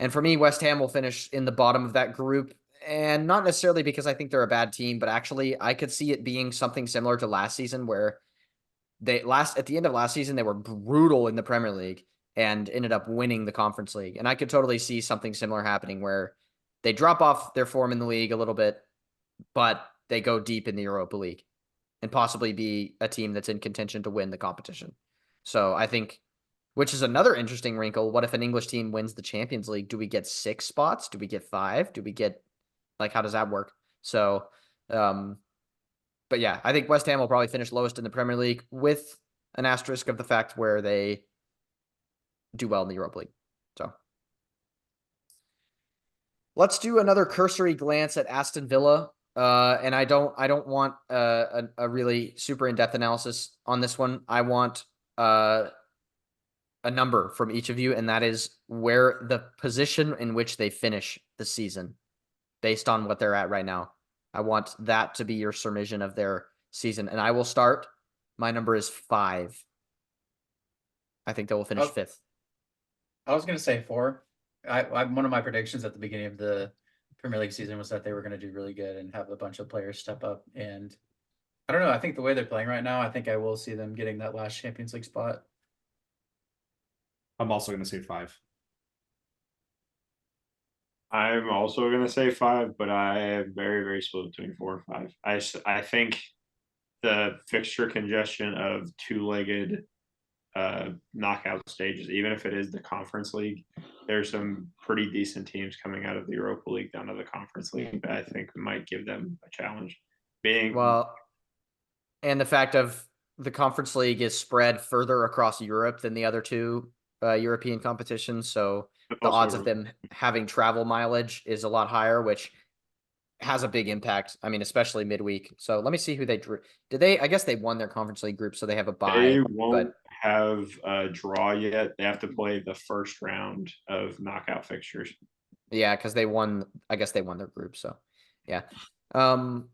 And for me, West Ham will finish in the bottom of that group. And not necessarily because I think they're a bad team, but actually I could see it being something similar to last season where at the end of last season, they were brutal in the Premier League and ended up winning the Conference League. And I could totally see something similar happening where they drop off their form in the league a little bit, but they go deep in the Europa League and possibly be a team that's in contention to win the competition. So I think, which is another interesting wrinkle. What if an English team wins the Champions League? Do we get 6 spots? Do we get 5? Do we get, like, how does that work? So, but yeah, I think West Ham will probably finish lowest in the Premier League with an asterisk of the fact where they do well in the Europa League. So let's do another cursory glance at Aston Villa. And I don't want a really super in-depth analysis on this one. I want a number from each of you, and that is where the position in which they finish the season based on what they're at right now. I want that to be your summation of their season. And I will start. My number is 5. I think they will finish 5th. I was going to say 4. One of my predictions at the beginning of the Premier League season was that they were going to do really good and have a bunch of players step up. And I don't know. I think the way they're playing right now, I think I will see them getting that last Champions League spot. I'm also going to say 5. I'm also going to say 5, but I am very, very split between 4 and 5. I think the fixture congestion of two-legged knockout stages, even if it is the Conference League, there's some pretty decent teams coming out of the Europa League down to the Conference League that I think might give them a challenge. Well, and the fact of the Conference League is spread further across Europe than the other two European competitions, so the odds of them having travel mileage is a lot higher, which has a big impact. I mean, especially midweek. So let me see who they drew. Did they? I guess they won their Conference League group, so they have a bye. They won't have a draw yet. They have to play the first round of knockout fixtures. Yeah, because they won. I guess they won their group. So, yeah. The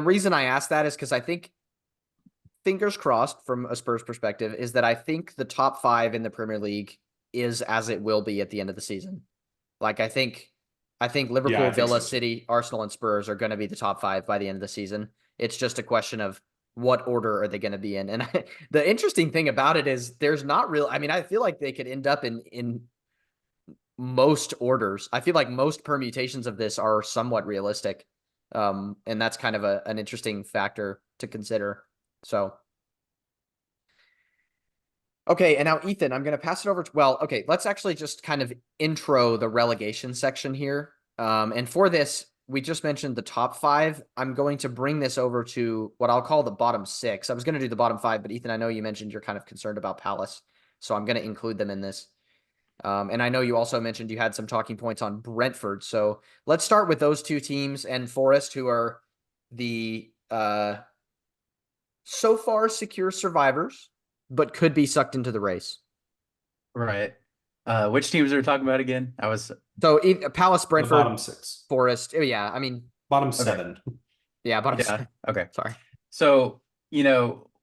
reason I asked that is because I think, fingers crossed from a Spurs perspective, is that I think the top 5 in the Premier League is as it will be at the end of the season. Like, I think Liverpool, Villa, City, Arsenal, and Spurs are going to be the top 5 by the end of the season. It's just a question of what order are they going to be in. And the interesting thing about it is there's not real. I mean, I feel like they could end up in most orders. I feel like most permutations of this are somewhat realistic. And that's kind of an interesting factor to consider. So, okay, and now Ethan, I'm going to pass it over to, okay, let's actually just kind of intro the relegation section here. And for this, we just mentioned the top 5. I'm going to bring this over to what I'll call the bottom 6. I was going to do the bottom 5, but Ethan, I know you mentioned you're kind of concerned about Palace, so I'm going to include them in this. And I know you also mentioned you had some talking points on Brentford. So let's start with those 2 teams and Forest, who are the so far secure survivors, but could be sucked into the race. Right. Which teams are we talking about again? So Palace, Brentford, bottom 6, Forest. Oh, yeah, I mean bottom 7. Yeah, bottom 7. Okay. Sorry. So,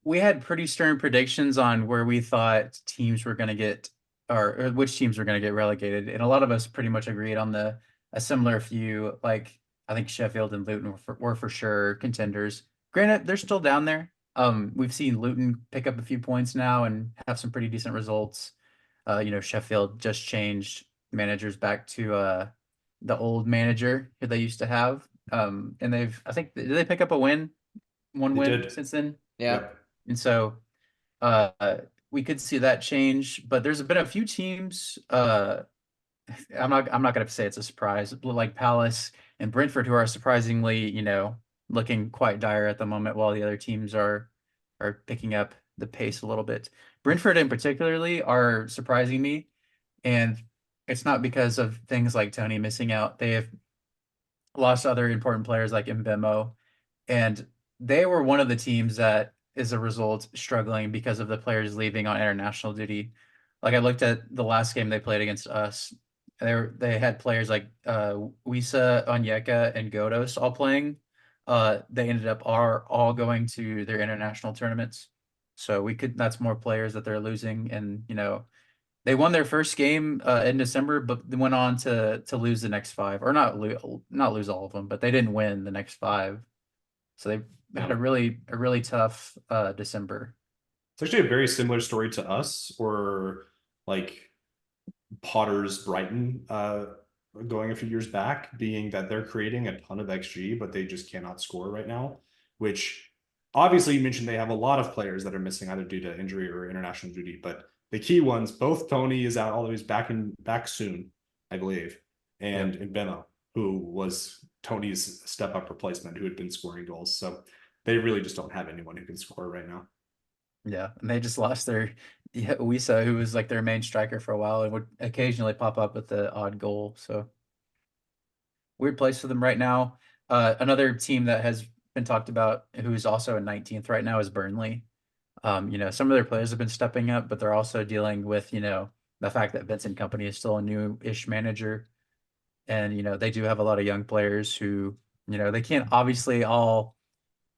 we had pretty stern predictions on where we thought teams were going to get, or which teams were going to get relegated, and a lot of us pretty much agreed on a similar few. Like, I think Sheffield and Luton were for sure contenders. Granted, they're still down there. We've seen Luton pick up a few points now and have some pretty decent results. Sheffield just changed managers back to the old manager who they used to have. And did they pick up a win? One win since then? Yeah. Yep. And so we could see that change, but there's been a few teams. I'm not going to say it's a surprise, but like Palace and Brentford, who are surprisingly, looking quite dire at the moment, while the other teams are picking up the pace a little bit. Brentford in particularly are surprising me, and it's not because of things like Tony missing out. They have lost other important players like Mbemo, and they were one of the teams that is a result struggling because of the players leaving on international duty. Like, I looked at the last game they played against us. They had players like Wissa, Onyeka, and Godos all playing. They ended up all going to their international tournaments. So that's more players that they're losing. And, they won their first game in December, but they went on to lose the next 5, or not lose all of them, but they didn't win the next 5. So they had a really tough December. It's actually a very similar story to us, or like Potter's Brighton going a few years back, being that they're creating a ton of XG, but they just cannot score right now, which obviously you mentioned they have a lot of players that are missing either due to injury or international duty, but the key ones, both Tony is out, although he's back soon, I believe, and Beno, who was Tony's step up replacement, who had been scoring goals. So they really just don't have anyone who can score right now. Yeah, and they just lost their Wisa, who was like their main striker for a while and would occasionally pop up with the odd goal. So weird place for them right now. Another team that has been talked about, who's also in 19th right now, is Burnley. Some of their players have been stepping up, but they're also dealing with, the fact that Vincent Company is still a new-ish manager. And, they do have a lot of young players who, they can't obviously all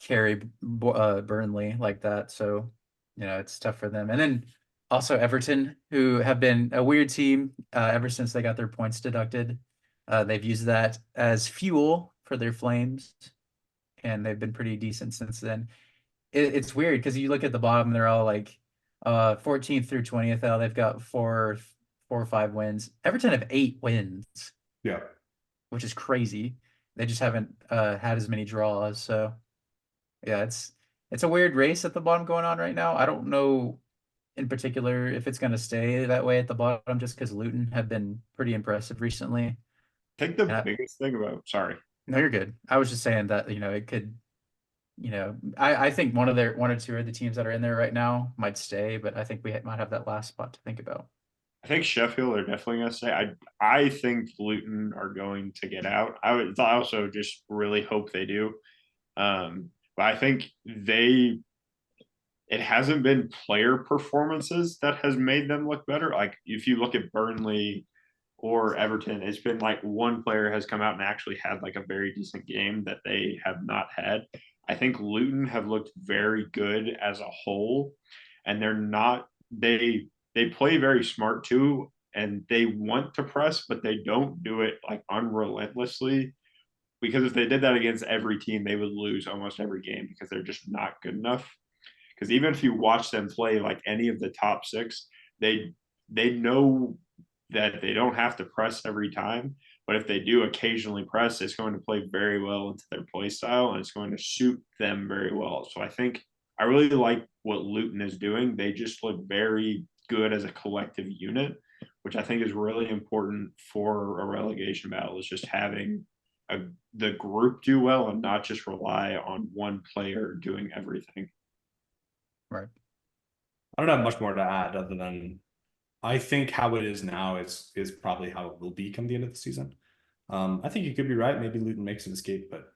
carry Burnley like that. So, it's tough for them. And then also Everton, who have been a weird team ever since they got their points deducted. They've used that as fuel for their flames, and they've been pretty decent since then. It's weird because you look at the bottom, they're all like 14th through 20th. They've got four or five wins. Everton have 8 wins. Yeah, which is crazy. They just haven't had as many draws. So yeah, it's a weird race at the bottom going on right now. I don't know in particular if it's going to stay that way at the bottom, just because Luton have been pretty impressive recently. I think the And biggest thing about sorry. no, you're good. I was just saying that it could. I think one or two of the teams that are in there right now might stay, but I think we might have that last spot to think about. I think Sheffield are definitely going to stay. I think Luton are going to get out. I also just really hope they do. But I think it hasn't been player performances that has made them look better. Like if you look at Burnley or Everton, it's been like one player has come out and actually had like a very decent game that they have not had. I think Luton have looked very good as a whole, and they play very smart too, and they want to press, but they don't do it like unrelentlessly. Because if they did that against every team, they would lose almost every game because they're just not good enough. Because even if you watch them play like any of the top 6, they know that they don't have to press every time. But if they do occasionally press, it's going to play very well into their play style and it's going to suit them very well. So I think I really like what Luton is doing. They just look very good as a collective unit, which I think is really important for a relegation battle, is just having the group do well and not just rely on one player doing everything. Right. I don't have much more to add other than I think how it is now is probably how it will be come the end of the season. I think you could be right. Maybe Luton makes an escape, but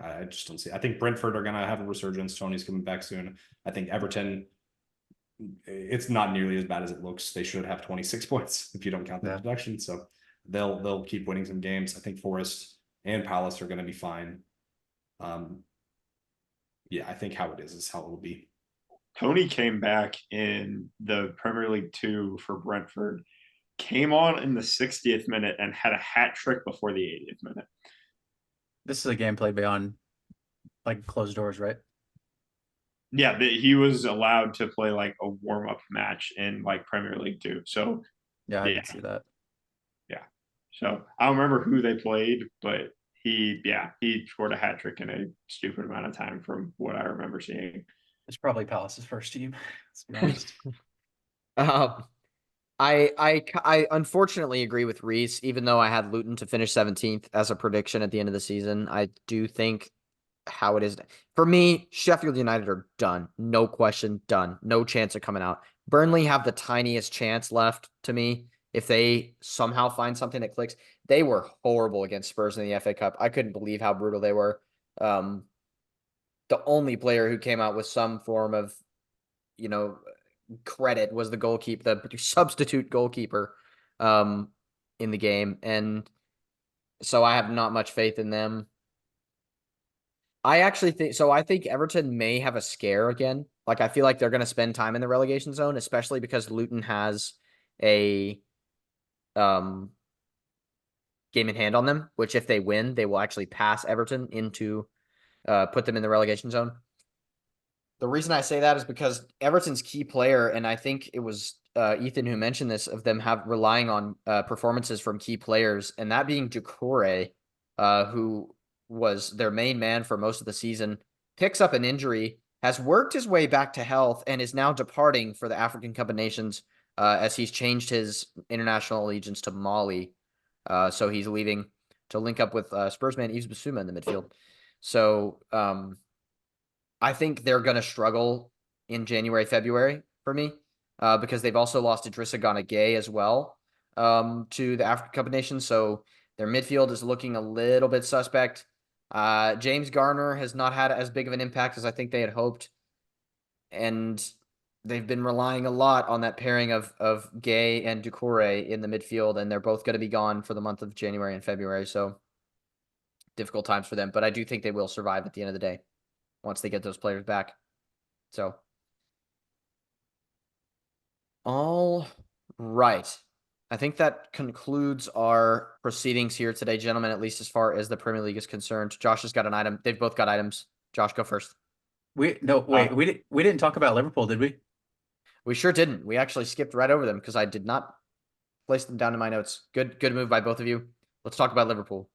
I just don't see. I think Brentford are going to have a resurgence. Tony's coming back soon. I think Everton, it's not nearly as bad as it looks. They should have 26 points if you don't count the deduction. So they'll keep winning some games. I think Forest and Palace are going to be fine. Yeah, I think how it is how it will be. Tony came back in the Premier League 2 for Brentford, came on in the 60th minute and had a hat trick before the 80th minute. This is a game played beyond like closed doors, right? Yeah, he was allowed to play like a warm-up match in like Premier League 2. So yeah, I can see that. Yeah. So I don't remember who they played, but he scored a hat trick in a stupid amount of time from what I remember seeing. It's probably Palace's first team. Let's be honest. I unfortunately agree with Reese, even though I had Luton to finish 17th as a prediction at the end of the season. I do think how it is for me, Sheffield United are done. No question, done. No chance of coming out. Burnley have the tiniest chance left to me. If they somehow find something that clicks, they were horrible against Spurs in the FA Cup. I couldn't believe how brutal they were. The only player who came out with some form of, credit was the goalkeeper, the substitute goalkeeper, in the game. And so I have not much faith in them. I actually think Everton may have a scare again. Like, I feel like they're going to spend time in the relegation zone, especially because Luton has a game in hand on them, which if they win, they will actually pass Everton into put them in the relegation zone. The reason I say that is because Everton's key player, and I think it was Ethan who mentioned this, of them relying on performances from key players, and that being Doucouré, who was their main man for most of the season, picks up an injury, has worked his way back to health, and is now departing for the African Cup of Nations as he's changed his international allegiance to Mali. So he's leaving to link up with Spurs man Yves Bissouma in the midfield. So I think they're going to struggle in January, February for me because they've also lost Idrissa Gana Gueye as well to the African Cup of Nations. So their midfield is looking a little bit suspect. James Garner has not had as big of an impact as I think they had hoped. And they've been relying a lot on that pairing of Gay and Doucouré in the midfield, and they're both going to be gone for the month of January and February. So difficult times for them, but I do think they will survive at the end of the day once they get those players back. So, all right. I think that concludes our proceedings here today, gentlemen, at least as far as the Premier League is concerned. Josh has got an item. They've both got items. Josh, go first. We didn't talk about Liverpool, did we? We sure didn't. We actually skipped right over them because I did not place them down in my notes. Good move by both of you. Let's talk about Liverpool.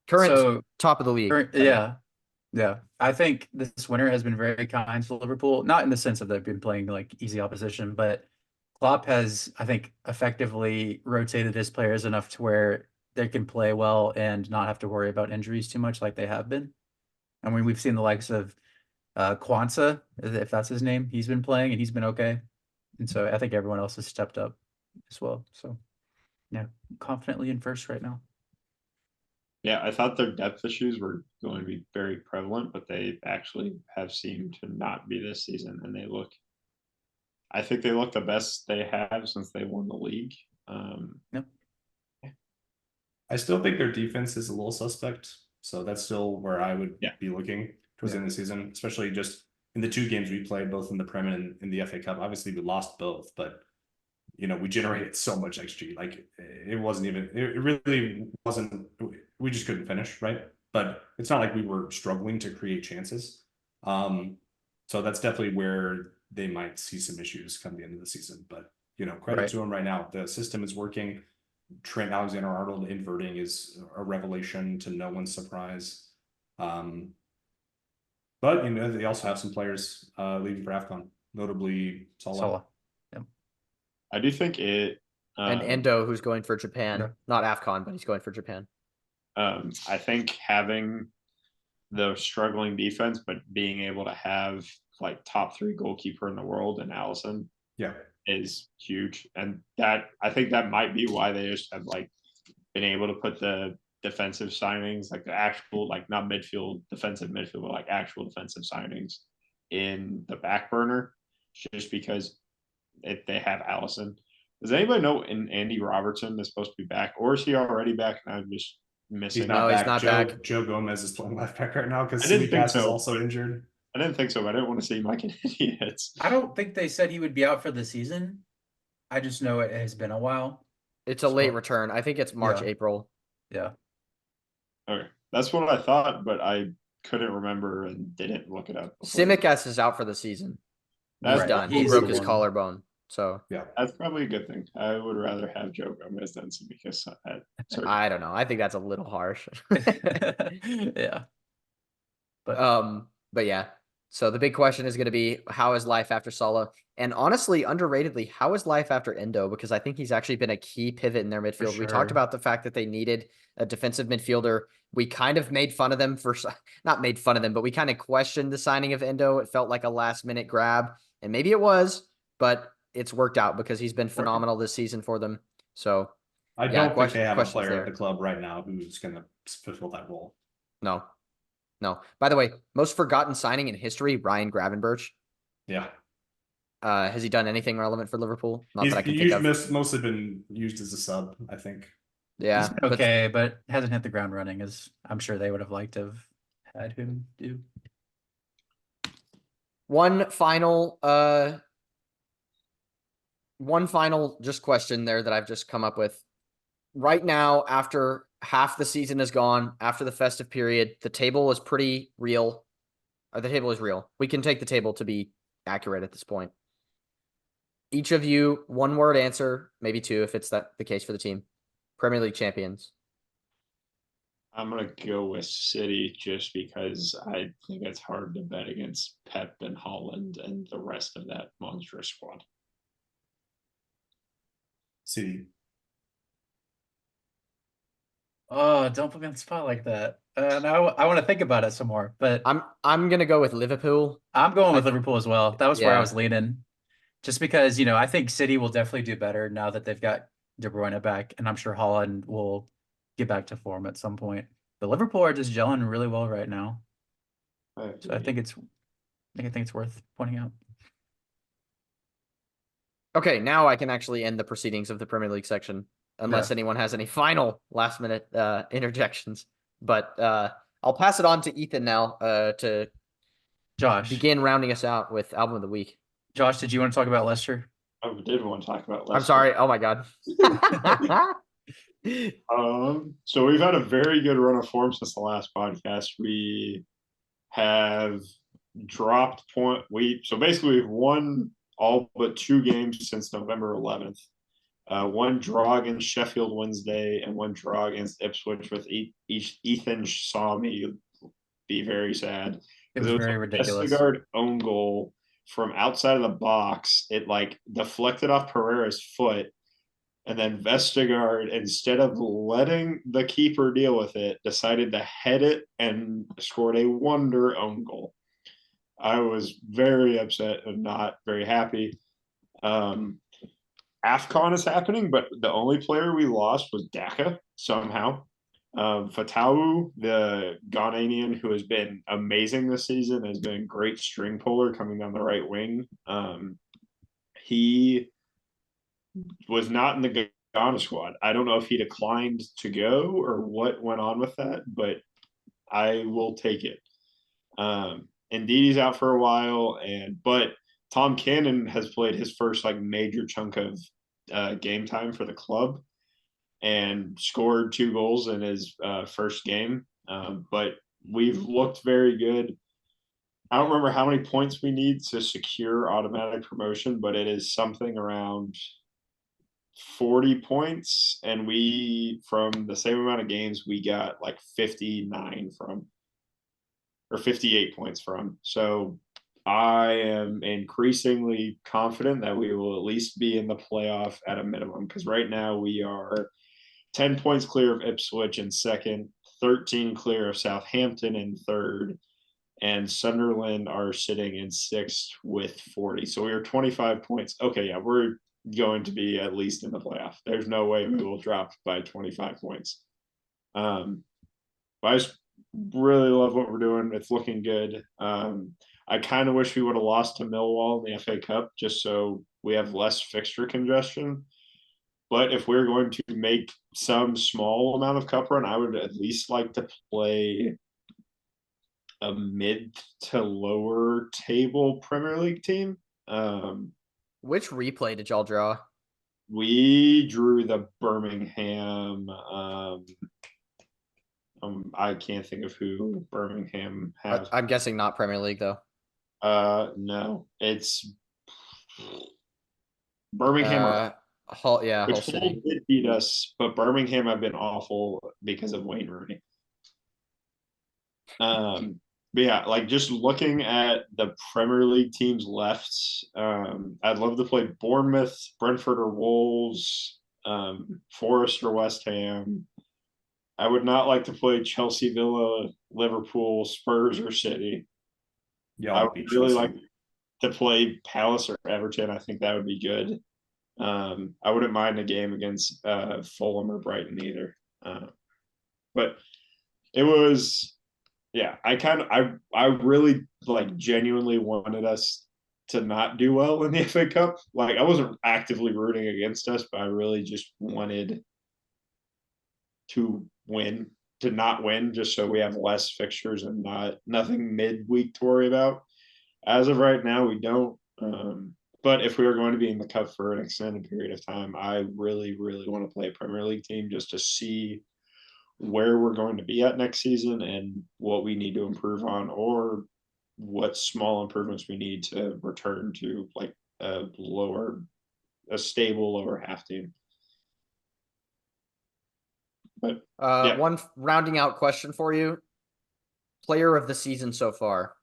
Current top of the league. Yeah. I think this winter has been very kind to Liverpool, not in the sense of they've been playing like easy opposition, but Klopp has, I think, effectively rotated his players enough to where they can play well and not have to worry about injuries too much like they have been. I mean, we've seen the likes of Kwanzaa, if that's his name. He's been playing and he's been okay. And so I think everyone else has stepped up as well. So, yeah, confidently in first right now. Yeah, I thought their depth issues were going to be very prevalent, but they actually have seemed to not be this season. And I think they look the best they have since they won the league. Yep. I still think their defense is a little suspect. So that's still where I would be looking towards the end of the season, especially just in the 2 games we played, both in the Prem and in the FA Cup. Obviously, we lost both, but we generated so much XG. Like it wasn't even, it really wasn't, we just couldn't finish, right? But it's not like we were struggling to create chances. So that's definitely where they might see some issues come the end of the season. But, credit to them right now. The system is working. Trent Alexander-Arnold inverting is a revelation to no one's surprise. But, they also have some players leaving for AFCON, notably Salah. Yep. I do think it... and Endo, who's going for Japan. Not AFCON, but he's going for Japan. I think having the struggling defense, but being able to have like top 3 goalkeeper in the world and Alisson is huge. And that, I think that might be why they just have like been able to put the defensive signings, like the actual, like not defensive midfield, but like actual defensive signings in the back burner, just because they have Alisson. Does anybody know Andy Robertson is supposed to be back, or is he already back? And I'm just missing. He's not back. Joe Gomez is playing left back right now because Tsimikas is also injured. I didn't think so, but I didn't want to seem like an idiot. I don't think they said he would be out for the season. I just know it has been a while. It's a late return. I think it's March, April. Yeah. Okay. That's what I thought, but I couldn't remember and didn't look it up. Tsimikas is out for the season. He's done. He broke his collarbone. So that's probably a good thing. I would rather have Joe Gomez than Tsimikas. I don't know. I think that's a little harsh. Yeah. But yeah. So the big question is going to be, how is life after Salah? And honestly, underratedly, how is life after Endo? Because I think he's actually been a key pivot in their midfield. Sure. We talked about the fact that they needed a defensive midfielder. We kind of made fun of them not made fun of them, but we kind of questioned the signing of Endo. It felt like a last minute grab, and maybe it was, but it's worked out because he's been phenomenal this season for them. So I don't think they have a player at the club right now who's going to fulfill that role. No. By the way, most forgotten signing in history, Ryan Gravenberch. Yeah. Has he done anything relevant for Liverpool? Not that I can think of. Mostly been used as a sub, I think. Yeah. Okay, but hasn't hit the ground running as I'm sure they would have liked to have had him do. One final just question there that I've just come up with. Right now, after half the season is gone, after the festive period, the table is pretty real. The table is real. We can take the table to be accurate at this point. Each of you, 1-word answer, maybe 2 if it's the case for the team. Premier League champions. I'm gonna go with City just because I think it's hard to bet against Pep and Holland and the rest of that monstrous squad. City. Oh, don't put me on the spot like that. Now I want to think about it some more, but I'm gonna go with Liverpool. I'm going with I- Liverpool as well. That was where I Yeah. was leaning. Just because, I think City will definitely do better now that they've got De Bruyne back, and I'm sure Holland will get back to form at some point. But Liverpool are just gelling really well right now. So I think it's worth pointing out. Okay, now I can actually end the proceedings of the Premier League section, unless Yeah. anyone has any final last minute interjections. But I'll pass it on to Ethan now to Josh, begin rounding us out with album of the week. Josh, did you want to talk about Leicester? I did want to talk about. I'm sorry. Oh my god. So we've had a very good run of form since the last podcast. We have dropped point. So basically we've won all but 2 games since November 11th. One draw against Sheffield Wednesday and one draw against Ipswich, with each Ethan saw me be very sad. It was very ridiculous. Vestergaard own goal from outside of the box. It like deflected off Pereira's foot, and then Vestergaard, instead of letting the keeper deal with it, decided to head it and scored a wonder own goal. I was very upset and not very happy. AFCON is happening, but the only player we lost was Daka somehow. Fatawu, the Ghanaian who has been amazing this season, has been a great string puller coming down the right wing. He was not in the Ghana squad. I don't know if he declined to go or what went on with that, but I will take it. Indeed, he's out for a while, but Tom Cannon has played his first like major chunk of game time for the club and scored 2 goals in his first game. But we've looked very good. I don't remember how many points we need to secure automatic promotion, but it is something around 40 points. And we, from the same amount of games, we got like 59 from, or 58 points from. So I am increasingly confident that we will at least be in the playoff at a minimum, because right now we are 10 points clear of Ipswich in second, 13 clear of Southampton in third, and Sunderland are sitting in sixth with 40. So we are 25 points. Okay, yeah, we're going to be at least in the playoff. There's no way we will drop by 25 points. But I just really love what we're doing. It's looking good. I kind of wish we would have lost to Millwall in the FA Cup just so we have less fixture congestion. But if we're going to make some small amount of cup run, I would at least like to play a mid to lower table Premier League team. Which replay did y'all draw? We drew the Birmingham. I can't think of who Birmingham has. I'm guessing not Premier League though. No, it's Birmingham. Hull, yeah, Hull Which City. did beat us, but Birmingham have been awful because of Wayne Rooney. But yeah, like just looking at the Premier League teams left, I'd love to play Bournemouth, Brentford, or Wolves, Forest or West Ham. I would not like to play Chelsea, Villa, Liverpool, Spurs, or City. Yeah, I would really like to play Palace or Everton. I think that would be good. I wouldn't mind a game against Fulham or Brighton either. But it was, yeah, I really like genuinely wanted us to not do well in the FA Cup. Like I wasn't actively rooting against us, but I really just wanted to win, to not win, just so we have less fixtures and nothing midweek to worry about. As of right now, we don't. But if we are going to be in the cup for an extended period of time, I really, really want to play a Premier League team just to see where we're going to be at next season and what we need to improve on, or what small improvements we need to return to like a stable lower half team. But yeah. One rounding out question for you. Player of the season so far.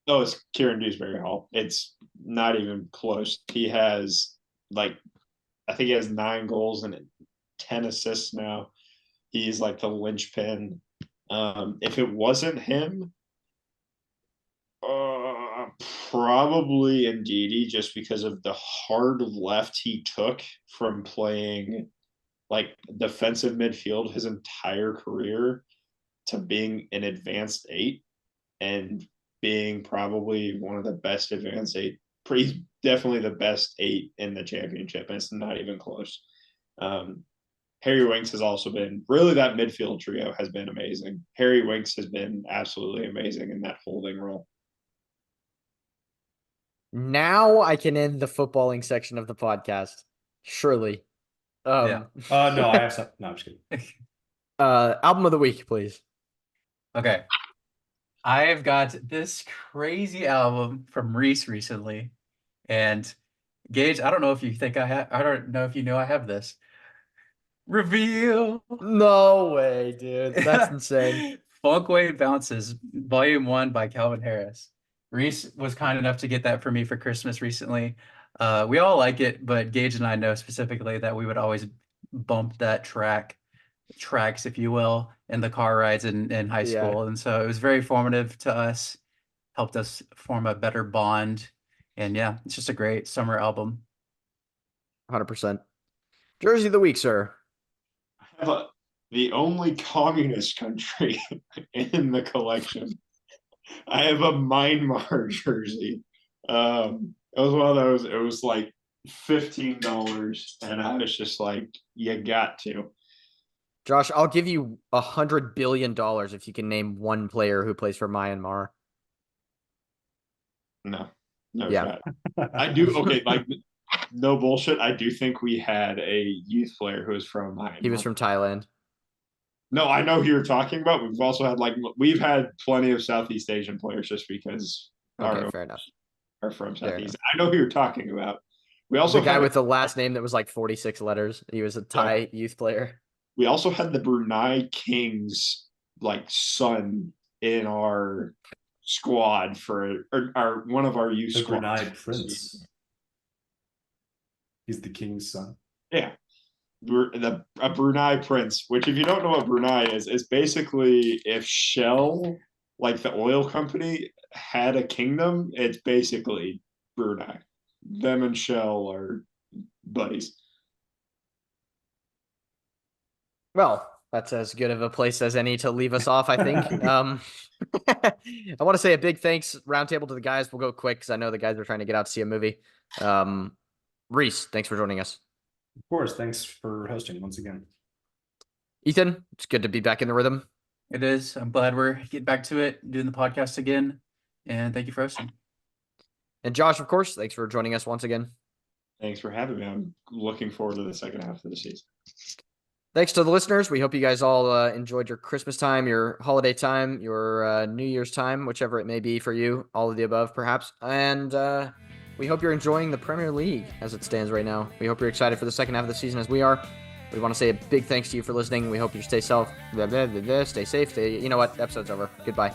Oh, it's Kieran Dewsbury Hall. It's not even close. He has I think he has 9 goals and 10 assists now. He's like the linchpin. If it wasn't him, probably Ndidi, just because of the hard left he took from playing like defensive midfield his entire career to being an advanced 8 and being probably one of the best advanced 8. He's definitely the best 8 in the championship, and it's not even close. Harry Winks has also been really, that midfield trio has been amazing. Harry Winks has been absolutely amazing in that holding role. Now I can end the footballing section of the podcast. Surely. Yeah. No, I have some. No, I'm just kidding. Album of the week, please. Okay. I've got this crazy album from Reese recently. And Gage, I don't know if you think I don't know if you know I have this. Reveal. No way, dude. That's insane. Funkwave Bounces, Volume 1 by Calvin Harris. Reese was kind enough to get that for me for Christmas recently. We all like it, but Gage and I know specifically that we would always bump that tracks, if you will, in the car rides in high Yeah. school. And so it was very formative to us, helped us form a better bond. And yeah, it's just a great summer album. 100%. Jersey of the week, sir. The only communist country in the collection. I have a Myanmar jersey. It was one of those. It was like $15, and I was just like, "You got to." Josh, I'll give you $100 billion if you can name one player who plays for Myanmar. No Yeah. shot. I do. Okay, like no bullshit. I do think we had a youth player who was from Myanmar. He was from Thailand. No, I know who you're talking about. We've also had we've had plenty of Southeast Asian players just because Okay, fair enough. are from Southeast. I know who you're talking about. We Also, also the guy with the last name that was like 46 letters. He was a Thai youth player. We also had the Brunei Kings son in our squad for our one of our youth The squads. Brunei Prince. He's the king's son. Yeah. A Brunei Prince, which if you don't know what Brunei is basically if Shell, like the oil company, had a kingdom, it's basically Brunei. Them and Shell are buddies. Well, that's as good of a place as any to leave us off, I think. I want to say a big thanks, roundtable, to the guys. We'll go quick because I know the guys are trying to get out to see a movie. Reese, thanks for joining us. Of course. Thanks for hosting once again. Ethan, it's good to be back in the rhythm. It is. I'm glad we're getting back to it, doing the podcast again. And thank you for hosting. And Josh, of course, thanks for joining us once again. Thanks for having me. I'm looking forward to the second half of the season. Thanks to the listeners. We hope you guys all enjoyed your Christmas time, your holiday time, your New Year's time, whichever it may be for you, all of the above, perhaps. And we hope you're enjoying the Premier League as it stands right now. We hope you're excited for the second half of the season as we are. We want to say a big thanks to you for listening. We hope you stay safe. You know what? Episode's over. Goodbye.